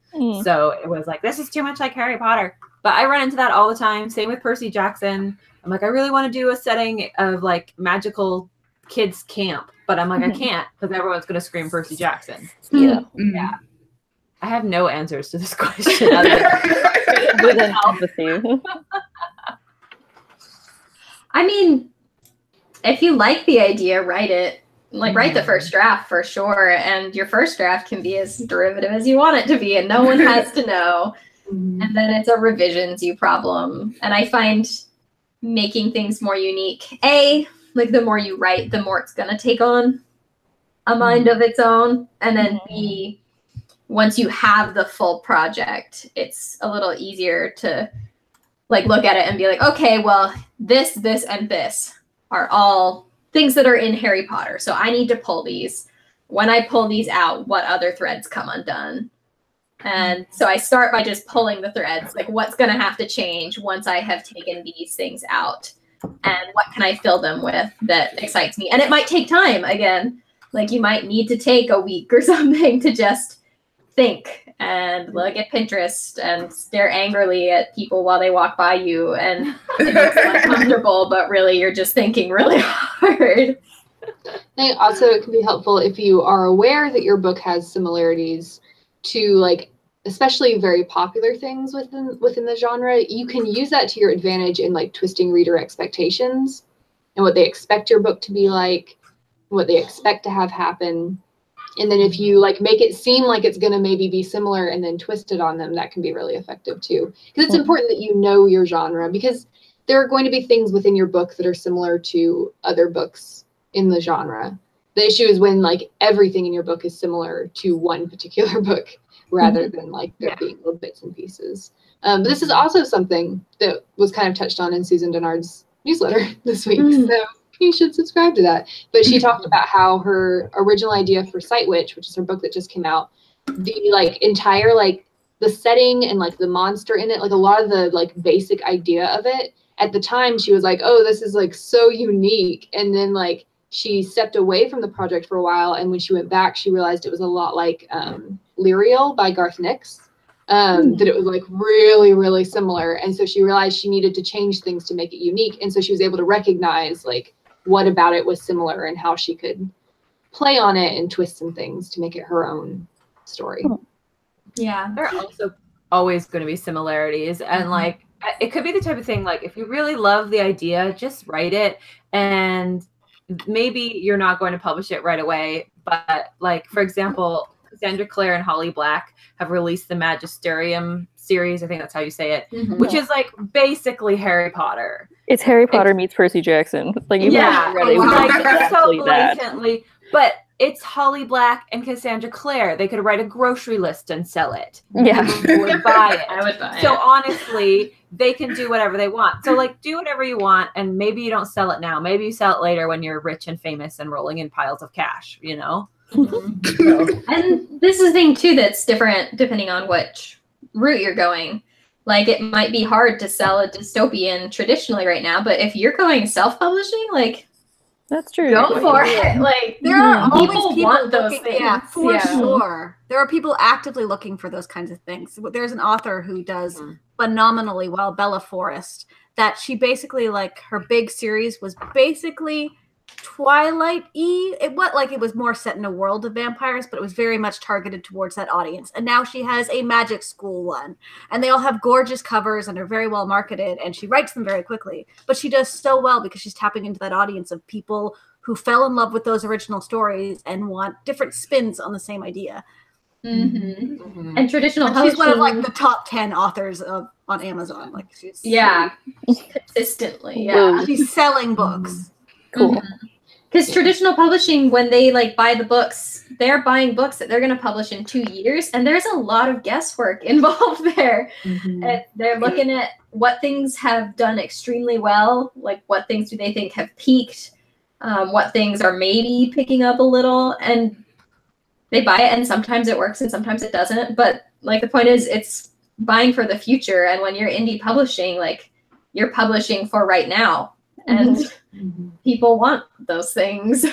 Speaker 6: So it was like, this is too much like Harry Potter. But I run into that all the time. Same with Percy Jackson. I'm like, I really want to do a setting of like magical kids camp, but I'm like, I can't because everyone's going to scream Percy Jackson.
Speaker 4: Yeah.
Speaker 6: Yeah. I have no answers to this question other than
Speaker 4: empathy.
Speaker 5: I mean, if you like the idea, write it. Like, write the first draft for sure. And your first draft can be as derivative as you want it to be, and no one has to know. And then it's a revisions you problem. And I find making things more unique, like the more you write, the more it's going to take on a mind of its own. And then B, once you have the full project, it's a little easier to like look at it and be like, okay, well, this, and this are all things that are in Harry Potter. So I need to pull these. When I pull these out, what other threads come undone? And so I start by just pulling the threads, like what's going to have to change once I have taken these things out, and what can I fill them with that excites me? And it might take time. Again, like you might need to take a week or something to just think and look at Pinterest and stare angrily at people while they walk by you. And it's uncomfortable, but really you're just thinking really hard.
Speaker 3: I think also it can be helpful if you are aware that your book has similarities to like especially very popular things within the genre. You can use that to your advantage in like twisting reader expectations and what they expect your book to be like, what they expect to have happen. And then if you like make it seem like it's going to maybe be similar and then twist it on them, that can be really effective too. Because it's important that you know your genre, because there are going to be things within your book that are similar to other books in the genre. The issue is when like everything in your book is similar to one particular book rather than like there being little bits and pieces. But this is also something that was kind of touched on in Susan Dennard's newsletter this week. So you should subscribe to that. But she talked about how her original idea for Sight Witch, which is her book that just came out, the like entire like the setting and like the monster in it, like a lot of the like basic idea of it, at the time she was like, oh, this is like so unique. And then like she stepped away from the project for a while, and when she went back, she realized it was a lot like Lyriel by Garth Nix, that it was like really, really similar. And so she realized she needed to change things to make it unique. And so she was able to recognize like what about it was similar and how she could play on it and twist some things to make it her own story.
Speaker 5: Yeah.
Speaker 6: There are also always going to be similarities. And like, it could be the type of thing, like if you really love the idea, just write it. And maybe you're not going to publish it right away, but like, for example, Cassandra Clare and Holly Black have released the Magisterium series. I think that's how you say it, which is like basically Harry Potter.
Speaker 4: It's Harry Potter meets Percy Jackson. Like you read it,
Speaker 6: like so
Speaker 4: that.
Speaker 6: blatantly, but it's Holly Black and Cassandra Clare. They could write a grocery list and sell it.
Speaker 4: Yeah,
Speaker 6: people would buy it.
Speaker 5: I would buy it.
Speaker 6: So honestly, they can do whatever they want. So like, do whatever you want, and maybe you don't sell it now. Maybe you sell it later when you're rich and famous and rolling in piles of cash. You know.
Speaker 5: And this is the thing too that's different depending on which route you're going. Like it might be hard to sell a dystopian traditionally right now, but if you're going self-publishing, like
Speaker 4: that's true.
Speaker 5: Go for it. Like
Speaker 1: there are always
Speaker 5: people
Speaker 1: people
Speaker 5: want those
Speaker 1: looking,
Speaker 5: things.
Speaker 1: Yeah, for sure. There are people actively looking for those kinds of things. There's an author who does phenomenally well, Bella Forrest, that she basically like her big series was basically Twilight-y. It was more set in a world of vampires, but it was very much targeted towards that audience. And now she has a magic school one, and they all have gorgeous covers and are very well marketed, and she writes them very quickly. But she does so well because she's tapping into that audience of people who fell in love with those original stories and want different spins on the same idea.
Speaker 5: And traditional
Speaker 1: and she's one of like the top 10 authors on Amazon. Like she's
Speaker 5: consistently.
Speaker 1: She's selling books.
Speaker 4: Cool.
Speaker 5: Because traditional publishing, when they like buy the books, they're buying books that they're going to publish in 2 years, and there's a lot of guesswork involved there. And they're looking at what things have done extremely well, like what things do they think have peaked, what things are maybe picking up a little, and they buy it, and sometimes it works and sometimes it doesn't. But like the point is, it's buying for the future, and when you're indie publishing, like you're publishing for right now. And people want those things.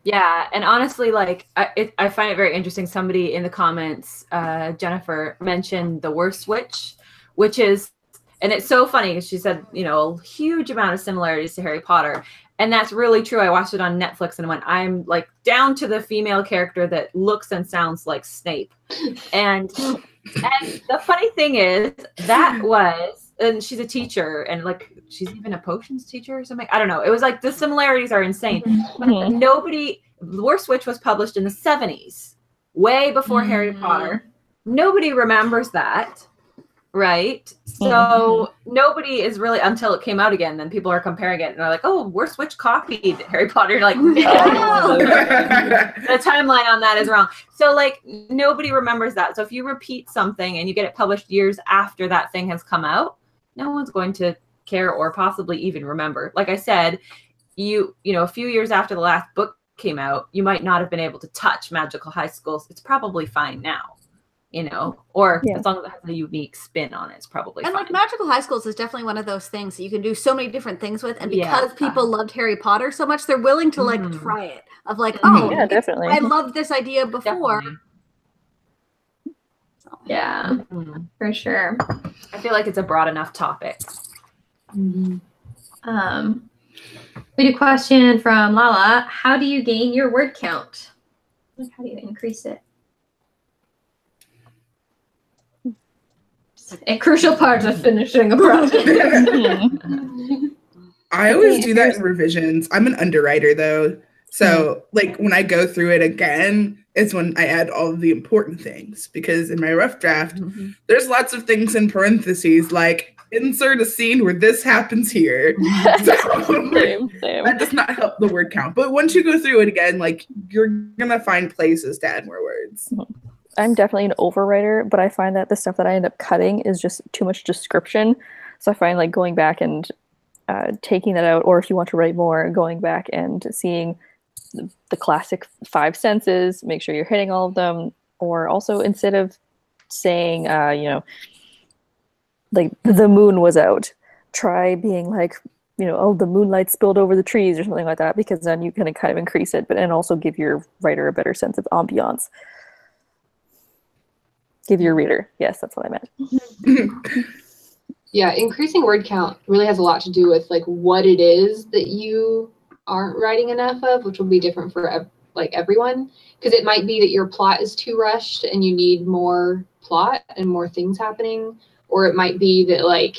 Speaker 6: Yeah, and honestly, like I find it very interesting. Somebody in the comments, Jennifer, mentioned The Worst Witch, which is, and it's so funny because she said, you know, a huge amount of similarities to Harry Potter. And that's really true. I watched it on Netflix and went, I'm like down to the female character that looks and sounds like Snape. And the funny thing is that was, and she's a teacher and like, she's even a potions teacher or something. I don't know. It was like the similarities are insane. But nobody, Worst Witch was published in the 70s, way before Harry Potter. Nobody remembers that. Right. So nobody is really, until it came out again, then people are comparing it and they're like, oh, Worst Witch copied Harry Potter. You're like, no. The timeline on that is wrong. So like nobody remembers that. So if you repeat something and you get it published years after that thing has come out, no one's going to care or possibly even remember. Like I said, you know, a few years after the last book came out, you might not have been able to touch Magical High Schools. It's probably fine now. You know, or as long as it has a unique spin on it, it's probably fine.
Speaker 1: Like Magical High Schools is definitely one of those things that you can do so many different things with, and because people loved Harry Potter so much, they're willing to like try it. Of like, oh,
Speaker 4: yeah, definitely.
Speaker 1: I loved this idea before.
Speaker 5: Yeah, for sure.
Speaker 6: I feel like it's a broad enough topic.
Speaker 5: We had a question from Lala. How do you gain your word count? Like, how do you increase it? A crucial part of finishing a project.
Speaker 2: I always do that in revisions. I'm an underwriter though. So like when I go through it again, it's when I add all of the important things, because in my rough draft, there's lots of things in parentheses, like insert a scene where this happens here. So
Speaker 4: Same.
Speaker 2: that does not help the word count. But once you go through it again, like you're gonna find places to add more words.
Speaker 4: I'm definitely an overwriter, but I find that the stuff that I end up cutting is just too much description. So I find like going back and taking that out, or if you want to write more, going back and seeing the classic 5 senses, make sure you're hitting all of them. Or also, instead of saying, you know, like the moon was out, try being like, you know, oh, the moonlight spilled over the trees or something like that, because then you can kind of increase it, but and also give your writer a better sense of ambiance. Give your reader. Yes, that's what I meant.
Speaker 3: Yeah, increasing word count really has a lot to do with like what it is that you aren't writing enough of, which will be different for like everyone. Because it might be that your plot is too rushed and you need more plot and more things happening. Or it might be that like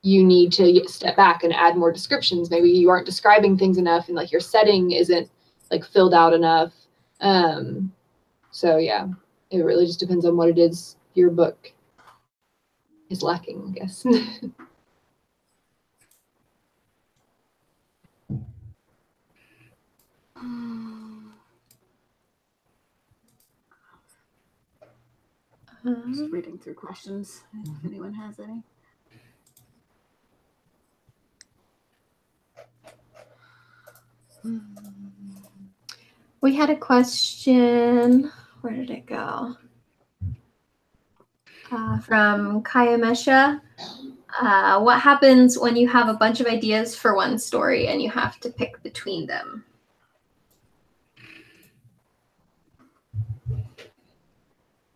Speaker 3: you need to step back and add more descriptions. Maybe you aren't describing things enough and like your setting isn't like filled out enough. So yeah. It really just depends on what it is your book is lacking, I guess.
Speaker 1: Just reading through questions, if anyone has any.
Speaker 5: We had a question. Where did it go? From Kaya Mesha. What happens when you have a bunch of ideas for one story and you have to pick between them?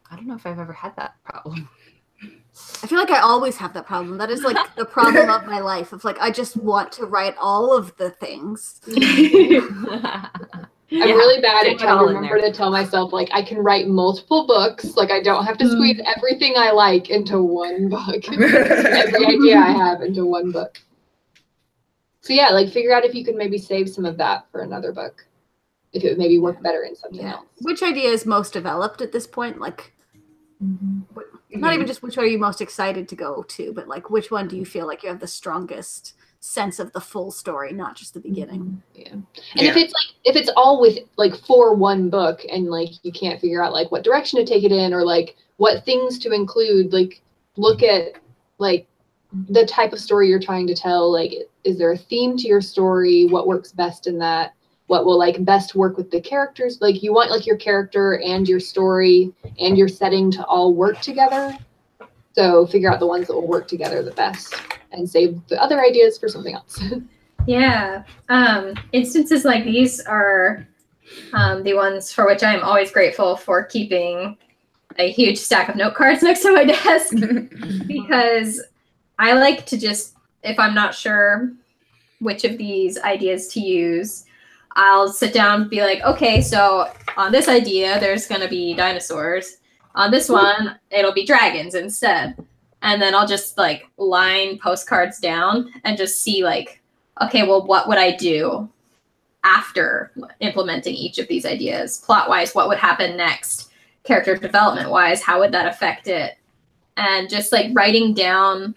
Speaker 6: I don't know if I've ever had that problem.
Speaker 1: I feel like I always have that problem. That is like the problem of my life. Of like, I just want to write all of the things.
Speaker 3: I'm really bad at trying to remember to tell myself, like, I can write multiple books. Like, I don't have to squeeze everything I like into one book. Every idea I have into one book. So, yeah, like, figure out if you could maybe save some of that for another book. If it would maybe work better in something else.
Speaker 1: Which idea is most developed at this point? Like, not even just which one are you most excited to go to, but, like, which one do you feel like you have the strongest sense of the full story, not just the beginning.
Speaker 3: And if it's all with like for one book and like you can't figure out like what direction to take it in or like what things to include, like look at like the type of story you're trying to tell. Like, is there a theme to your story? What works best in that? What will like best work with the characters? Like, you want like your character and your story and your setting to all work together. So figure out the ones that will work together the best and save the other ideas for something else.
Speaker 5: Yeah. Instances like these are the ones for which I'm always grateful for keeping a huge stack of note cards next to my desk because I like to just, if I'm not sure which of these ideas to use, I'll sit down and be like, okay, so on this idea, there's going to be dinosaurs. On this one, it'll be dragons instead. And then I'll just like line postcards down and just see like, okay, well, what would I do after implementing each of these ideas? Plot-wise, what would happen next? Character development-wise, how would that affect it? And just like writing down,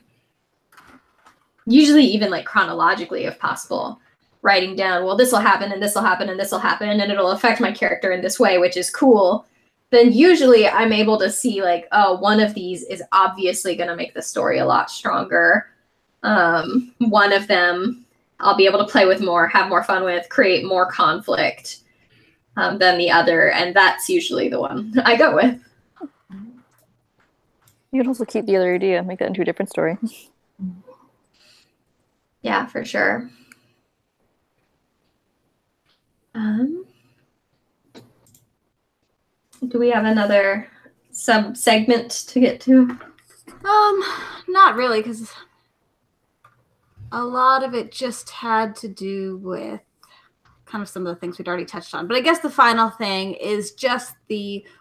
Speaker 5: usually even like chronologically if possible, writing down, well, this will happen and this will happen and this will happen and it'll affect my character in this way, which is cool. Then usually I'm able to see like, oh, one of these is obviously going to make the story a lot stronger. One of them I'll be able to play with more, have more fun with, create more conflict than the other. And that's usually the one I go with.
Speaker 4: You can also keep the other idea, make that into a different story.
Speaker 5: Yeah, for sure. Do we have another sub-segment to get to?
Speaker 1: Not really, because a lot of it just had to do with kind of some of the things we'd already touched on. But I guess the final thing is just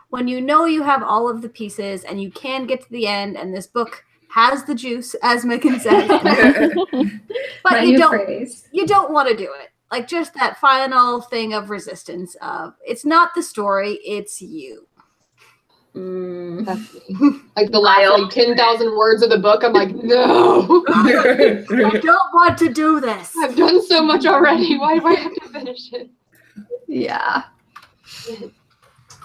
Speaker 1: when you know you have all of the pieces and you can get to the end, and this book has the juice, as Megan said. But you don't want to do it. Like just that final thing of resistance of it's not the story, it's you.
Speaker 3: That's me. Like the last like 10,000 words of the book, I'm like, no.
Speaker 1: I don't want to do this.
Speaker 3: I've done so much already. Why do I have to finish it?
Speaker 5: Yeah.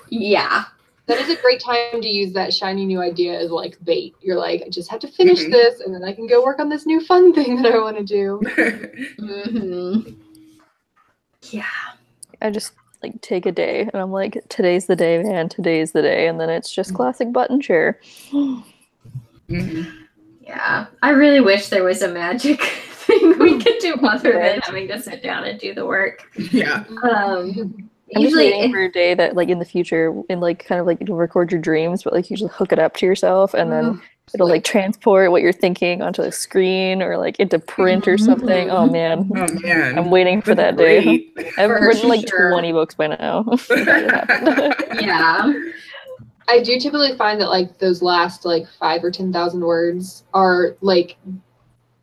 Speaker 5: Yeah.
Speaker 3: That is a great time to use that shiny new idea as like bait. You're like, I just have to finish this and then I can go work on this new fun thing that I want to do.
Speaker 5: Yeah.
Speaker 4: I just like take a day and I'm like, today's the day, man, today's the day. And then it's just classic button share.
Speaker 5: Yeah. I really wish there was a magic thing we could do other than having to sit down and do the work.
Speaker 2: Yeah.
Speaker 4: I'm just waiting for a day that like in the future and like kind of like you'll record your dreams, but like you just hook it up to yourself and then it'll like transport what you're thinking onto the screen or like into print or something. Oh man. I'm waiting for that day. I've written like 20 books by now.
Speaker 5: Yeah.
Speaker 3: I do typically find that like those last like 5,000 or 10,000 words are like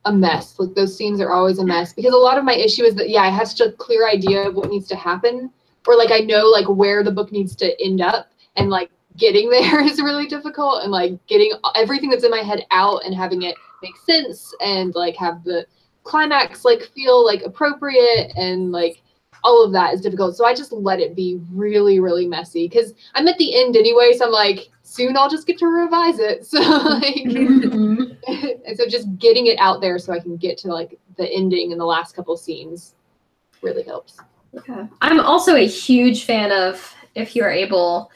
Speaker 3: a mess. Like those scenes are always a mess because a lot of my issue is that I have such a clear idea of what needs to happen, or like I know like where the book needs to end up, and like getting there is really difficult, and like getting everything that's in my head out and having it make sense and like have the climax like feel like appropriate and like all of that is difficult. So I just let it be really, really messy because I'm at the end anyway. So I'm like, soon I'll just get to revise it. So like, and so just getting it out there so I can get to like the ending and the last couple scenes really helps.
Speaker 5: Okay. I'm also a huge fan of, if you're able,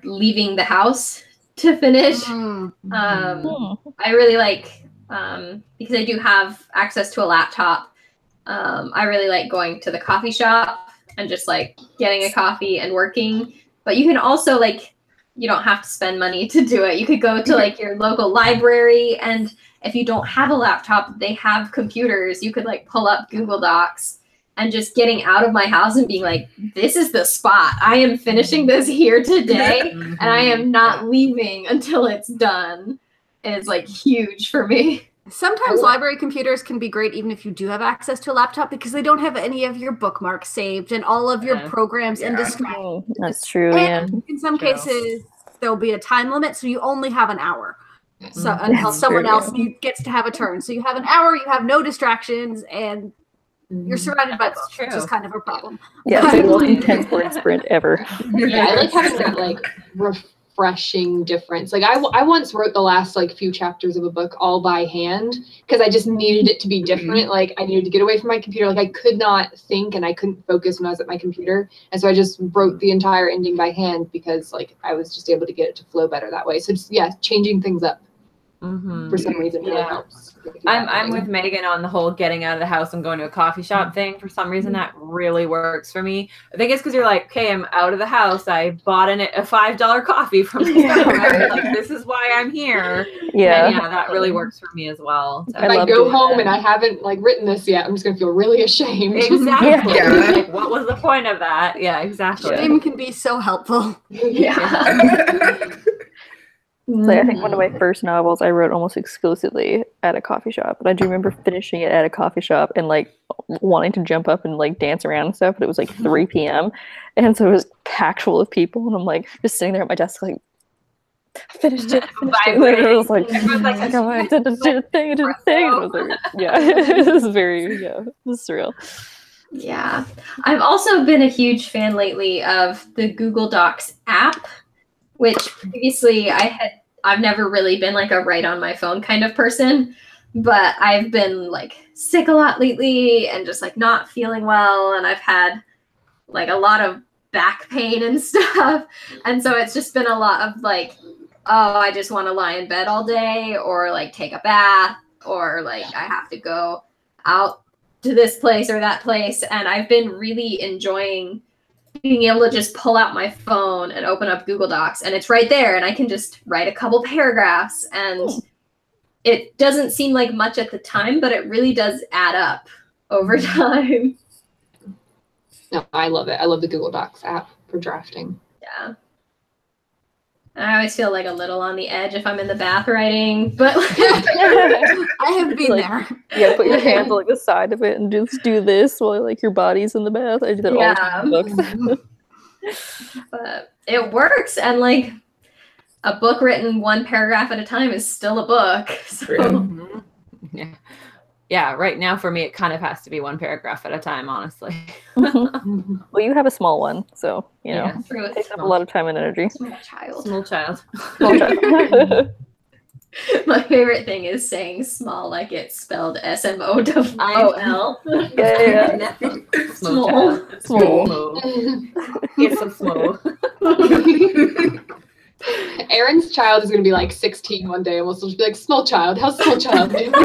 Speaker 5: leaving the house to finish. I really like, because I do have access to a laptop, I really like going to the coffee shop and just like getting a coffee and working. But you can also like, you don't have to spend money to do it. You could go to like your local library, and if you don't have a laptop, they have computers. You could like pull up Google Docs. And just getting out of my house and being like, this is the spot. I am finishing this here today, and I am not leaving until it's done is like huge for me.
Speaker 1: Sometimes library computers can be great even if you do have access to a laptop because they don't have any of your bookmarks saved and all of your programs and distractions.
Speaker 4: That's true,
Speaker 1: and in some cases, there'll be a time limit, so you only have an hour. So until someone else gets to have a turn. So you have an hour, you have no distractions, and you're surrounded by books, which is kind of a problem.
Speaker 4: Yeah, it's the most intense word sprint ever.
Speaker 3: Yeah, I like having that like refreshing difference. Like I once wrote the last like few chapters of a book all by hand because I just needed it to be different. Like I needed to get away from my computer. Like I could not think and I couldn't focus when I was at my computer. And so I just wrote the entire ending by hand because like I was just able to get it to flow better that way. So just, changing things up for some reason really helps.
Speaker 6: I'm with Megan on the whole getting out of the house and going to a coffee shop thing. For some reason, that really works for me. I think it's because you're like, okay, I'm out of the house. I bought a $5 coffee from the store. Like, this is why I'm here.
Speaker 4: Yeah.
Speaker 6: And yeah, that really works for me as well.
Speaker 3: If I go home and I haven't like written this yet, I'm just gonna feel really ashamed.
Speaker 6: Exactly.
Speaker 2: Yeah.
Speaker 6: Like, what was the point of that? Yeah, exactly.
Speaker 1: Shame can be so helpful.
Speaker 3: Yeah.
Speaker 4: So I think one of my first novels I wrote almost exclusively at a coffee shop. And I do remember finishing it at a coffee shop and like wanting to jump up and like dance around and stuff, but it was like 3 p.m. And so it was packed full of people, and I'm like just sitting there at my desk like, I finished it. And it was like, oh, I did a thing, I did a thing. And it was like, yeah, it was very, it was surreal.
Speaker 5: Yeah. I've also been a huge fan lately of the Google Docs app, which previously I've never really been like a write on my phone kind of person, but I've been like sick a lot lately and just like not feeling well. And I've had like a lot of back pain and stuff. And so it's just been a lot of like, oh, I just want to lie in bed all day, or like take a bath, or like I have to go out to this place or that place. And I've been really enjoying being able to just pull out my phone and open up Google Docs, and it's right there, and I can just write a couple paragraphs, and it doesn't seem like much at the time, but it really does add up over time.
Speaker 3: No, I love it. I love the Google Docs app for drafting.
Speaker 5: Yeah. I always feel like a little on the edge if I'm in the bath writing, but
Speaker 1: I have been
Speaker 4: Like,
Speaker 1: there.
Speaker 4: You gotta put your hands on like the side of it and just do this while like your body's in the bath. I do that all the time in books.
Speaker 5: but it works, and like a book written one paragraph at a time is still a book. So.
Speaker 6: Yeah, right now for me it kind of has to be one paragraph at a time, honestly.
Speaker 4: Well, you have a small one, so you know it takes up a lot of time and energy.
Speaker 5: Small child.
Speaker 6: Small child.
Speaker 4: Small child.
Speaker 5: My favorite thing is saying small like it's spelled SMOL.
Speaker 4: Yeah.
Speaker 6: Small.
Speaker 4: Small.
Speaker 6: It's so small.
Speaker 3: Aaron's child is going to be like 16 one day, and we'll just be like, small child, how's small child?
Speaker 6: You know,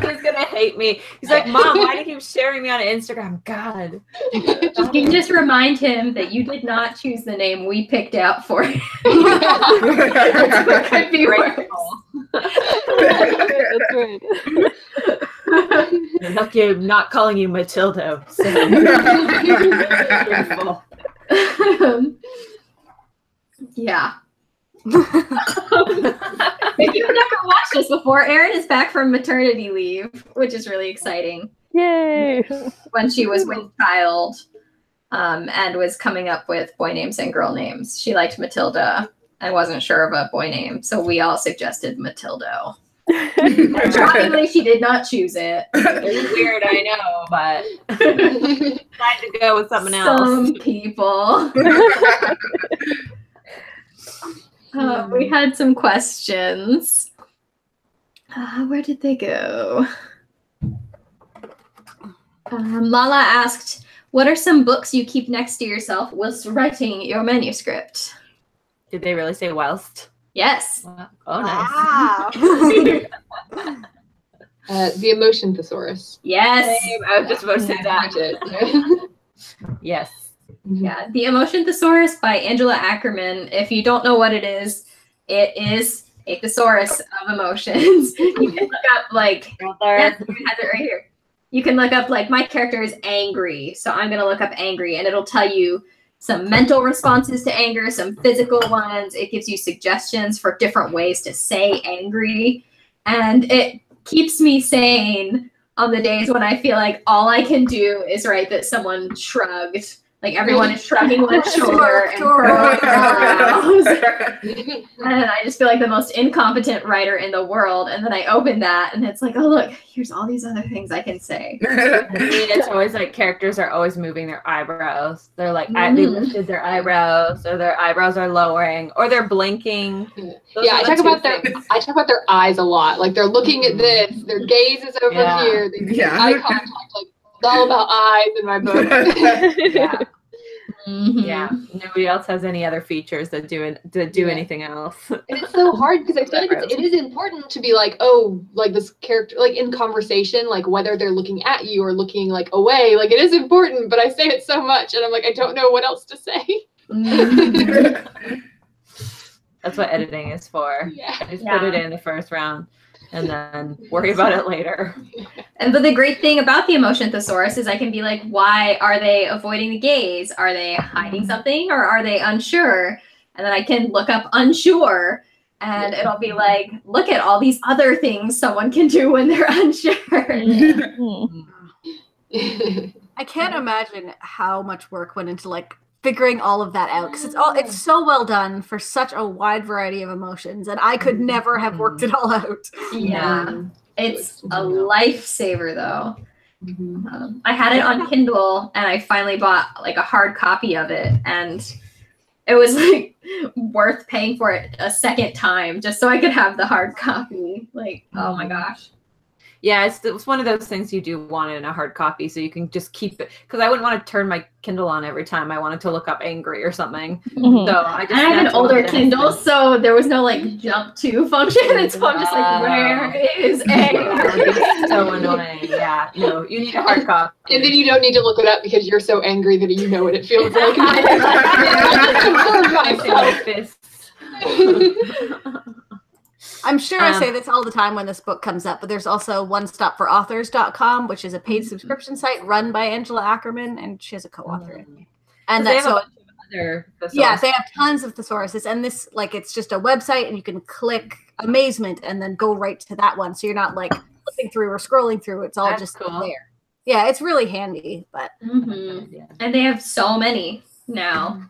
Speaker 6: he's going to hate me. He's like, Mom, why do you keep sharing me on Instagram? God.
Speaker 5: You can just remind him that you did not choose the name we picked out for him. It could be worse.
Speaker 4: That's right.
Speaker 6: Lucky I'm not calling you Matilda. So.
Speaker 5: Yeah. If you've never watched this before, Erin is back from maternity leave, which is really exciting.
Speaker 4: Yay!
Speaker 5: When she was with child, and was coming up with boy names and girl names. She liked Matilda and wasn't sure of a boy name, so we all suggested Matilda. Shockingly, she did not choose it.
Speaker 6: It's weird, I know, but tried to go with something else.
Speaker 5: Some people. We had some questions. Where did they go? Lala asked, what are some books you keep next to yourself whilst writing your manuscript?
Speaker 6: Did they really say whilst?
Speaker 5: Yes.
Speaker 6: Oh, nice.
Speaker 1: Wow.
Speaker 3: The Emotion Thesaurus.
Speaker 5: Yes.
Speaker 6: I was just about to say that. Yes.
Speaker 5: Yeah, The Emotion Thesaurus by Angela Ackerman. If you don't know what it is a thesaurus of emotions. You can look up like, yes, it has it right here. You can look up like, my character is angry, so I'm going to look up angry, and it'll tell you some mental responses to anger, some physical ones. It gives you suggestions for different ways to say angry, and it keeps me sane on the days when I feel like all I can do is write that someone shrugged. Like everyone is shrugging one shoulder and furrowing eyebrows. And I just feel like the most incompetent writer in the world. And then I open that and it's like, oh, look, here's all these other things I can say.
Speaker 6: I mean, it's always like characters are always moving their eyebrows. They're like, they lifted their eyebrows, or their eyebrows are lowering, or they're blinking.
Speaker 3: I talk about their eyes a lot. Like they're looking at this, their gaze is over here, eye contact, like it's all about eyes in my book.
Speaker 6: Yeah, nobody else has any other features that do anything else.
Speaker 3: And it's so hard because I feel like it is important to be like, oh, like this character, like in conversation, like whether they're looking at you or looking like away, like it is important, but I say it so much and I'm like, I don't know what else to say.
Speaker 6: That's what editing is for.
Speaker 3: Yeah.
Speaker 6: I just put it in the first round and then worry about it later.
Speaker 5: And but the great thing about the emotion thesaurus is I can be like, why are they avoiding the gaze? Are they hiding something or are they unsure? And then I can look up unsure and it'll be like, look at all these other things someone can do when they're unsure.
Speaker 1: I can't imagine how much work went into like figuring all of that out, because it's so well done for such a wide variety of emotions, and I could never have worked it all out.
Speaker 5: Yeah, it's a lifesaver though. I had it on Kindle and I finally bought like a hard copy of it, and it was like worth paying for it a second time just so I could have the hard copy. Like, oh my gosh.
Speaker 6: Yeah, it's one of those things you do want in a hard copy, so you can just keep it. Because I wouldn't want to turn my Kindle on every time I wanted to look up angry or something. So I have
Speaker 5: an older Kindle, so there was no like jump to function, and so I'm just like, where is angry?
Speaker 6: So annoying. Yeah, no, you need a hard copy.
Speaker 3: And then you don't need to look it up because you're so angry that you know what it feels like.
Speaker 1: I'm sure I say this all the time when this book comes up, but there's also onestopforauthors.com, which is a paid subscription site run by Angela Ackerman, and she has a co-author in it. And
Speaker 6: they have a bunch of other thesauruses.
Speaker 1: Yeah, they have tons of thesauruses, and this, like, it's just a website, and you can click amazement and then go right to that one, so you're not like flipping through or scrolling through. It's all just cool. There. Yeah, it's really handy, but
Speaker 5: and they have so many now.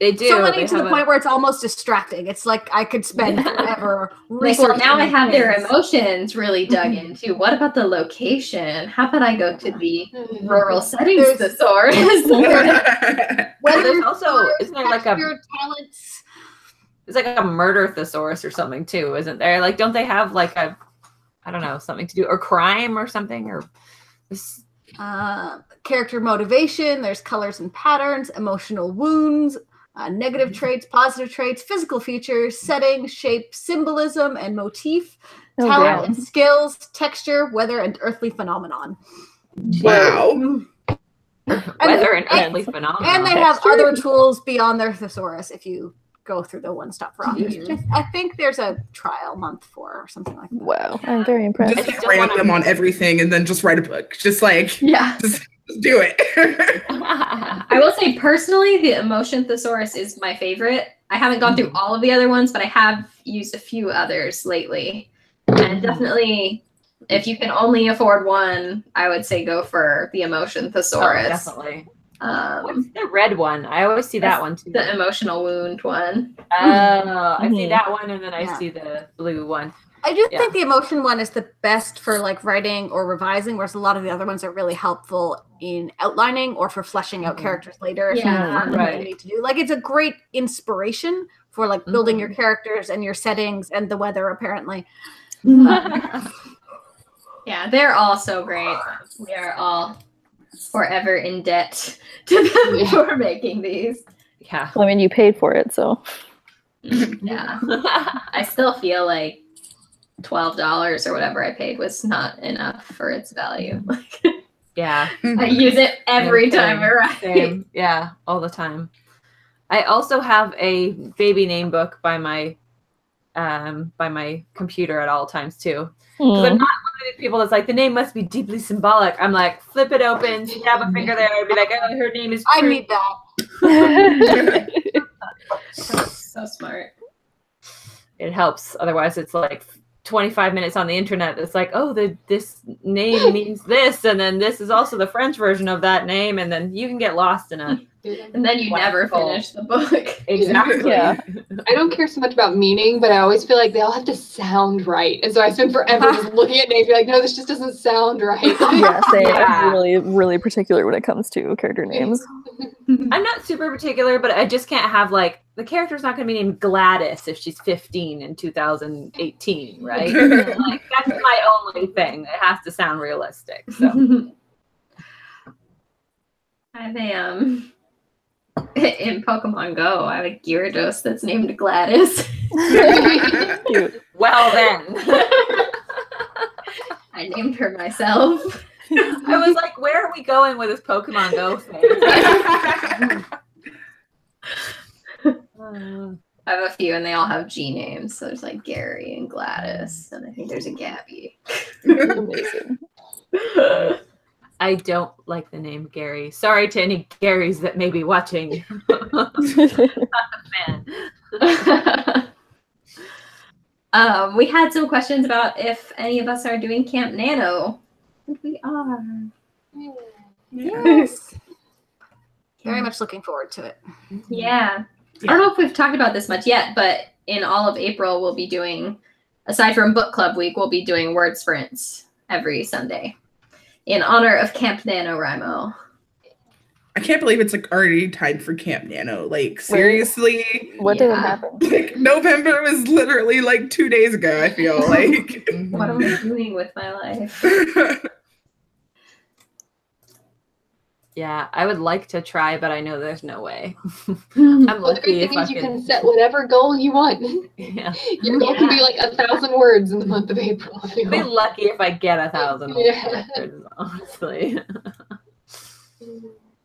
Speaker 6: They do.
Speaker 1: So many to the point where it's almost distracting. It's like I could spend forever researching.
Speaker 5: Well, now I have their emotions really dug into. What about the location? How about I go to the rural settings thesaurus?
Speaker 6: There's also, isn't there like
Speaker 1: your talents?
Speaker 6: It's like a murder thesaurus or something too, isn't there? Like, don't they have like a, I don't know, something to do, or crime or something, or this.
Speaker 1: Character motivation. There's colors and patterns, emotional wounds. Negative traits, positive traits, physical features, setting, shape, symbolism, and motif, talent and skills, texture, weather, and earthly phenomenon.
Speaker 2: Wow.
Speaker 6: Weather and earthly phenomenon.
Speaker 1: And they have other tools beyond their thesaurus if you go through the One Stop for Authors. I think there's a trial month for or something like that.
Speaker 4: Wow. I'm very impressed.
Speaker 2: Just like random on everything and then just write a book. Just like, just do it.
Speaker 5: I will say personally, the emotion thesaurus is my favorite. I haven't gone through all of the other ones, but I have used a few others lately. And definitely, if you can only afford one, I would say go for the emotion thesaurus.
Speaker 6: Oh, definitely. What's the red one? I always see that one too.
Speaker 5: The emotional wound one.
Speaker 6: Oh, I see that one, and then I see the blue one.
Speaker 1: I do think the emotion one is the best for like writing or revising, whereas a lot of the other ones are really helpful in outlining or for fleshing out characters later. If you find what you need to do. Like, it's a great inspiration for like building your characters and your settings and the weather, apparently.
Speaker 5: Yeah, they're all so great. We are all forever in debt to them for making these.
Speaker 6: Yeah.
Speaker 4: Well, I mean, you paid for it, so.
Speaker 5: Yeah. I still feel like $12 or whatever I paid was not enough for its value.
Speaker 6: Yeah.
Speaker 5: I use it every time I write.
Speaker 6: Same. Yeah, all the time. I also have a baby name book by my computer at all times too. Because I'm not one of these people that's like, the name must be deeply symbolic. I'm like, flip it open, stab a finger there, and be like, oh, her name is.
Speaker 1: I need that.
Speaker 5: So smart.
Speaker 6: It helps. Otherwise, it's like 25 minutes on the internet. It's like, oh, this name means this, and then this is also the French version of that name, and then you can get lost in a.
Speaker 5: And then you never finish the book.
Speaker 6: Exactly.
Speaker 4: Yeah.
Speaker 3: I don't care so much about meaning, but I always feel like they all have to sound right. And so I spend forever just looking at names, be like, no, this just doesn't sound right.
Speaker 4: Yeah, same. I'm really, really particular when it comes to character names.
Speaker 6: I'm not super particular, but I just can't have like, the character's not going to be named Gladys if she's 15 in 2018, right? Like, that's my only thing. It has to sound realistic. So
Speaker 5: I have a in Pokemon Go, I have a Gyarados that's named Gladys.
Speaker 4: Cute.
Speaker 6: Well then.
Speaker 5: I named her myself.
Speaker 6: I was like, where are we going with this Pokemon Go thing?
Speaker 5: I have a few, and they all have G names. So there's like Gary and Gladys, and I think there's a Gabby.
Speaker 4: Amazing.
Speaker 6: I don't like the name Gary. Sorry to any Garys that may be watching. Not a fan.
Speaker 5: We had some questions about if any of us are doing Camp Nano. And we are.
Speaker 1: Yes. Very much looking forward to it.
Speaker 5: Yeah. I don't know if we've talked about this much yet, but in all of April, we'll be doing, aside from book club week, we'll be doing word sprints every Sunday in honor of Camp NaNoWriMo.
Speaker 2: I can't believe it's like already time for Camp Nano. Like, seriously.
Speaker 4: What did happen?
Speaker 2: Like, November was literally like 2 days ago, I feel like.
Speaker 5: What am I doing with my life?
Speaker 6: Yeah, I would like to try, but I know there's no way.
Speaker 3: Well,
Speaker 6: I'm
Speaker 3: the
Speaker 6: lucky
Speaker 3: great
Speaker 6: if
Speaker 3: thing
Speaker 6: I
Speaker 3: is you
Speaker 6: can.
Speaker 3: can set whatever goal you want.
Speaker 6: Yeah.
Speaker 3: Your goal can be like 1,000 words in the month of April. If you
Speaker 6: I'd be
Speaker 3: want.
Speaker 6: lucky if I get 1,000
Speaker 3: Yeah.
Speaker 6: words, honestly.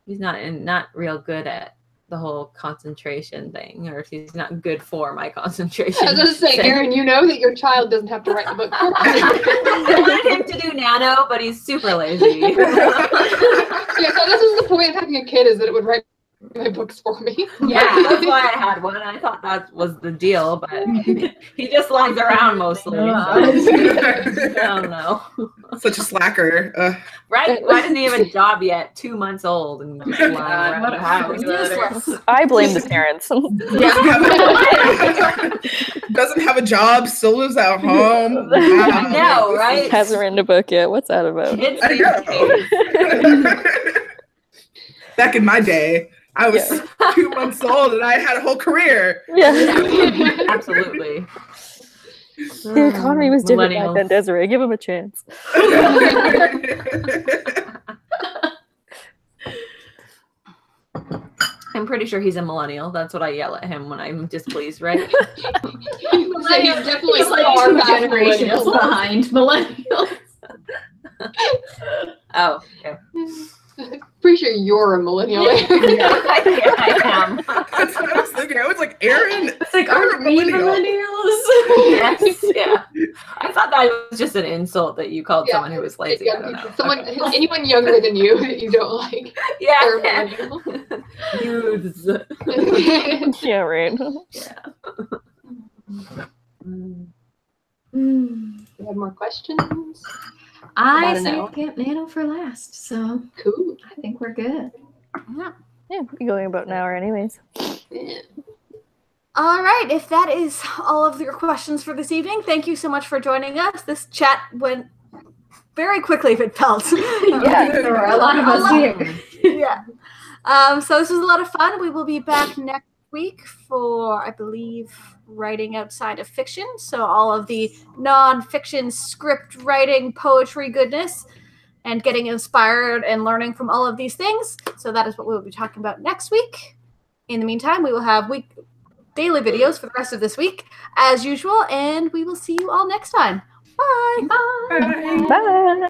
Speaker 6: He's not real good at the whole concentration thing, or if he's not good for my concentration.
Speaker 3: I was going to say, Aaron, you know that your child doesn't have to write the book for you.
Speaker 6: I wanted him to do nano, but he's super lazy.
Speaker 3: Yeah, so this is the point of having a kid, is that it would write my books for me.
Speaker 6: Yeah, that's why I had one. I thought that was the deal, but he just lies around mostly. So. I don't know.
Speaker 2: Such a slacker.
Speaker 6: Right? Why doesn't he have a job yet? 2 months old and just lying around the house.
Speaker 1: Useless.
Speaker 4: I blame the parents.
Speaker 2: Doesn't have a job, still lives at home.
Speaker 6: I know, right?
Speaker 4: Hasn't written a book yet. What's that about?
Speaker 6: Kids
Speaker 2: I
Speaker 6: these
Speaker 2: know.
Speaker 6: days.
Speaker 2: Back in my day, I was 2 months old and I had a whole career.
Speaker 4: Yeah.
Speaker 6: Absolutely.
Speaker 4: The economy was different back then,
Speaker 6: Millennials.
Speaker 4: Desiree. Give him a chance.
Speaker 6: I'm pretty sure he's a millennial. That's what I yell at him when I'm displeased, right?
Speaker 3: So he's definitely
Speaker 5: He's like
Speaker 3: far
Speaker 5: 2
Speaker 3: past
Speaker 5: generations
Speaker 3: millennials.
Speaker 5: behind millennials.
Speaker 6: Oh, okay.
Speaker 3: Pretty sure you're a millennial.
Speaker 6: I am.
Speaker 2: That's what I was thinking. I was like, Aaron.
Speaker 5: It's like,
Speaker 2: you're a
Speaker 5: aren't we
Speaker 2: millennial.
Speaker 5: millennials?
Speaker 6: Yes, yeah. I thought that was just an insult that you called
Speaker 3: Yeah,
Speaker 6: someone who was lazy. I don't know.
Speaker 3: Someone,
Speaker 6: Okay.
Speaker 3: anyone younger than you that you don't like.
Speaker 6: Yeah.
Speaker 3: They're a millennial.
Speaker 6: Youths.
Speaker 4: Yeah, right.
Speaker 3: We have more questions?
Speaker 5: I
Speaker 3: About a no.
Speaker 5: saved Camp Nano for last, so
Speaker 3: Cool.
Speaker 5: I think we're good.
Speaker 4: Yeah, we're going about an hour anyways.
Speaker 3: Yeah.
Speaker 1: All right, if that is all of your questions for this evening, thank you so much for joining us. This chat went very quickly, if it felt.
Speaker 5: Yeah, there were a lot of us here.
Speaker 1: Yeah. So this was a lot of fun. We will be back next week for, I believe, writing outside of fiction. So all of the non-fiction script writing, poetry goodness, and getting inspired and learning from all of these things. So that is what we will be talking about next week. In the meantime, we will have daily videos for the rest of this week, as usual, and we will see you all next time. Bye.
Speaker 2: Bye.
Speaker 4: Bye.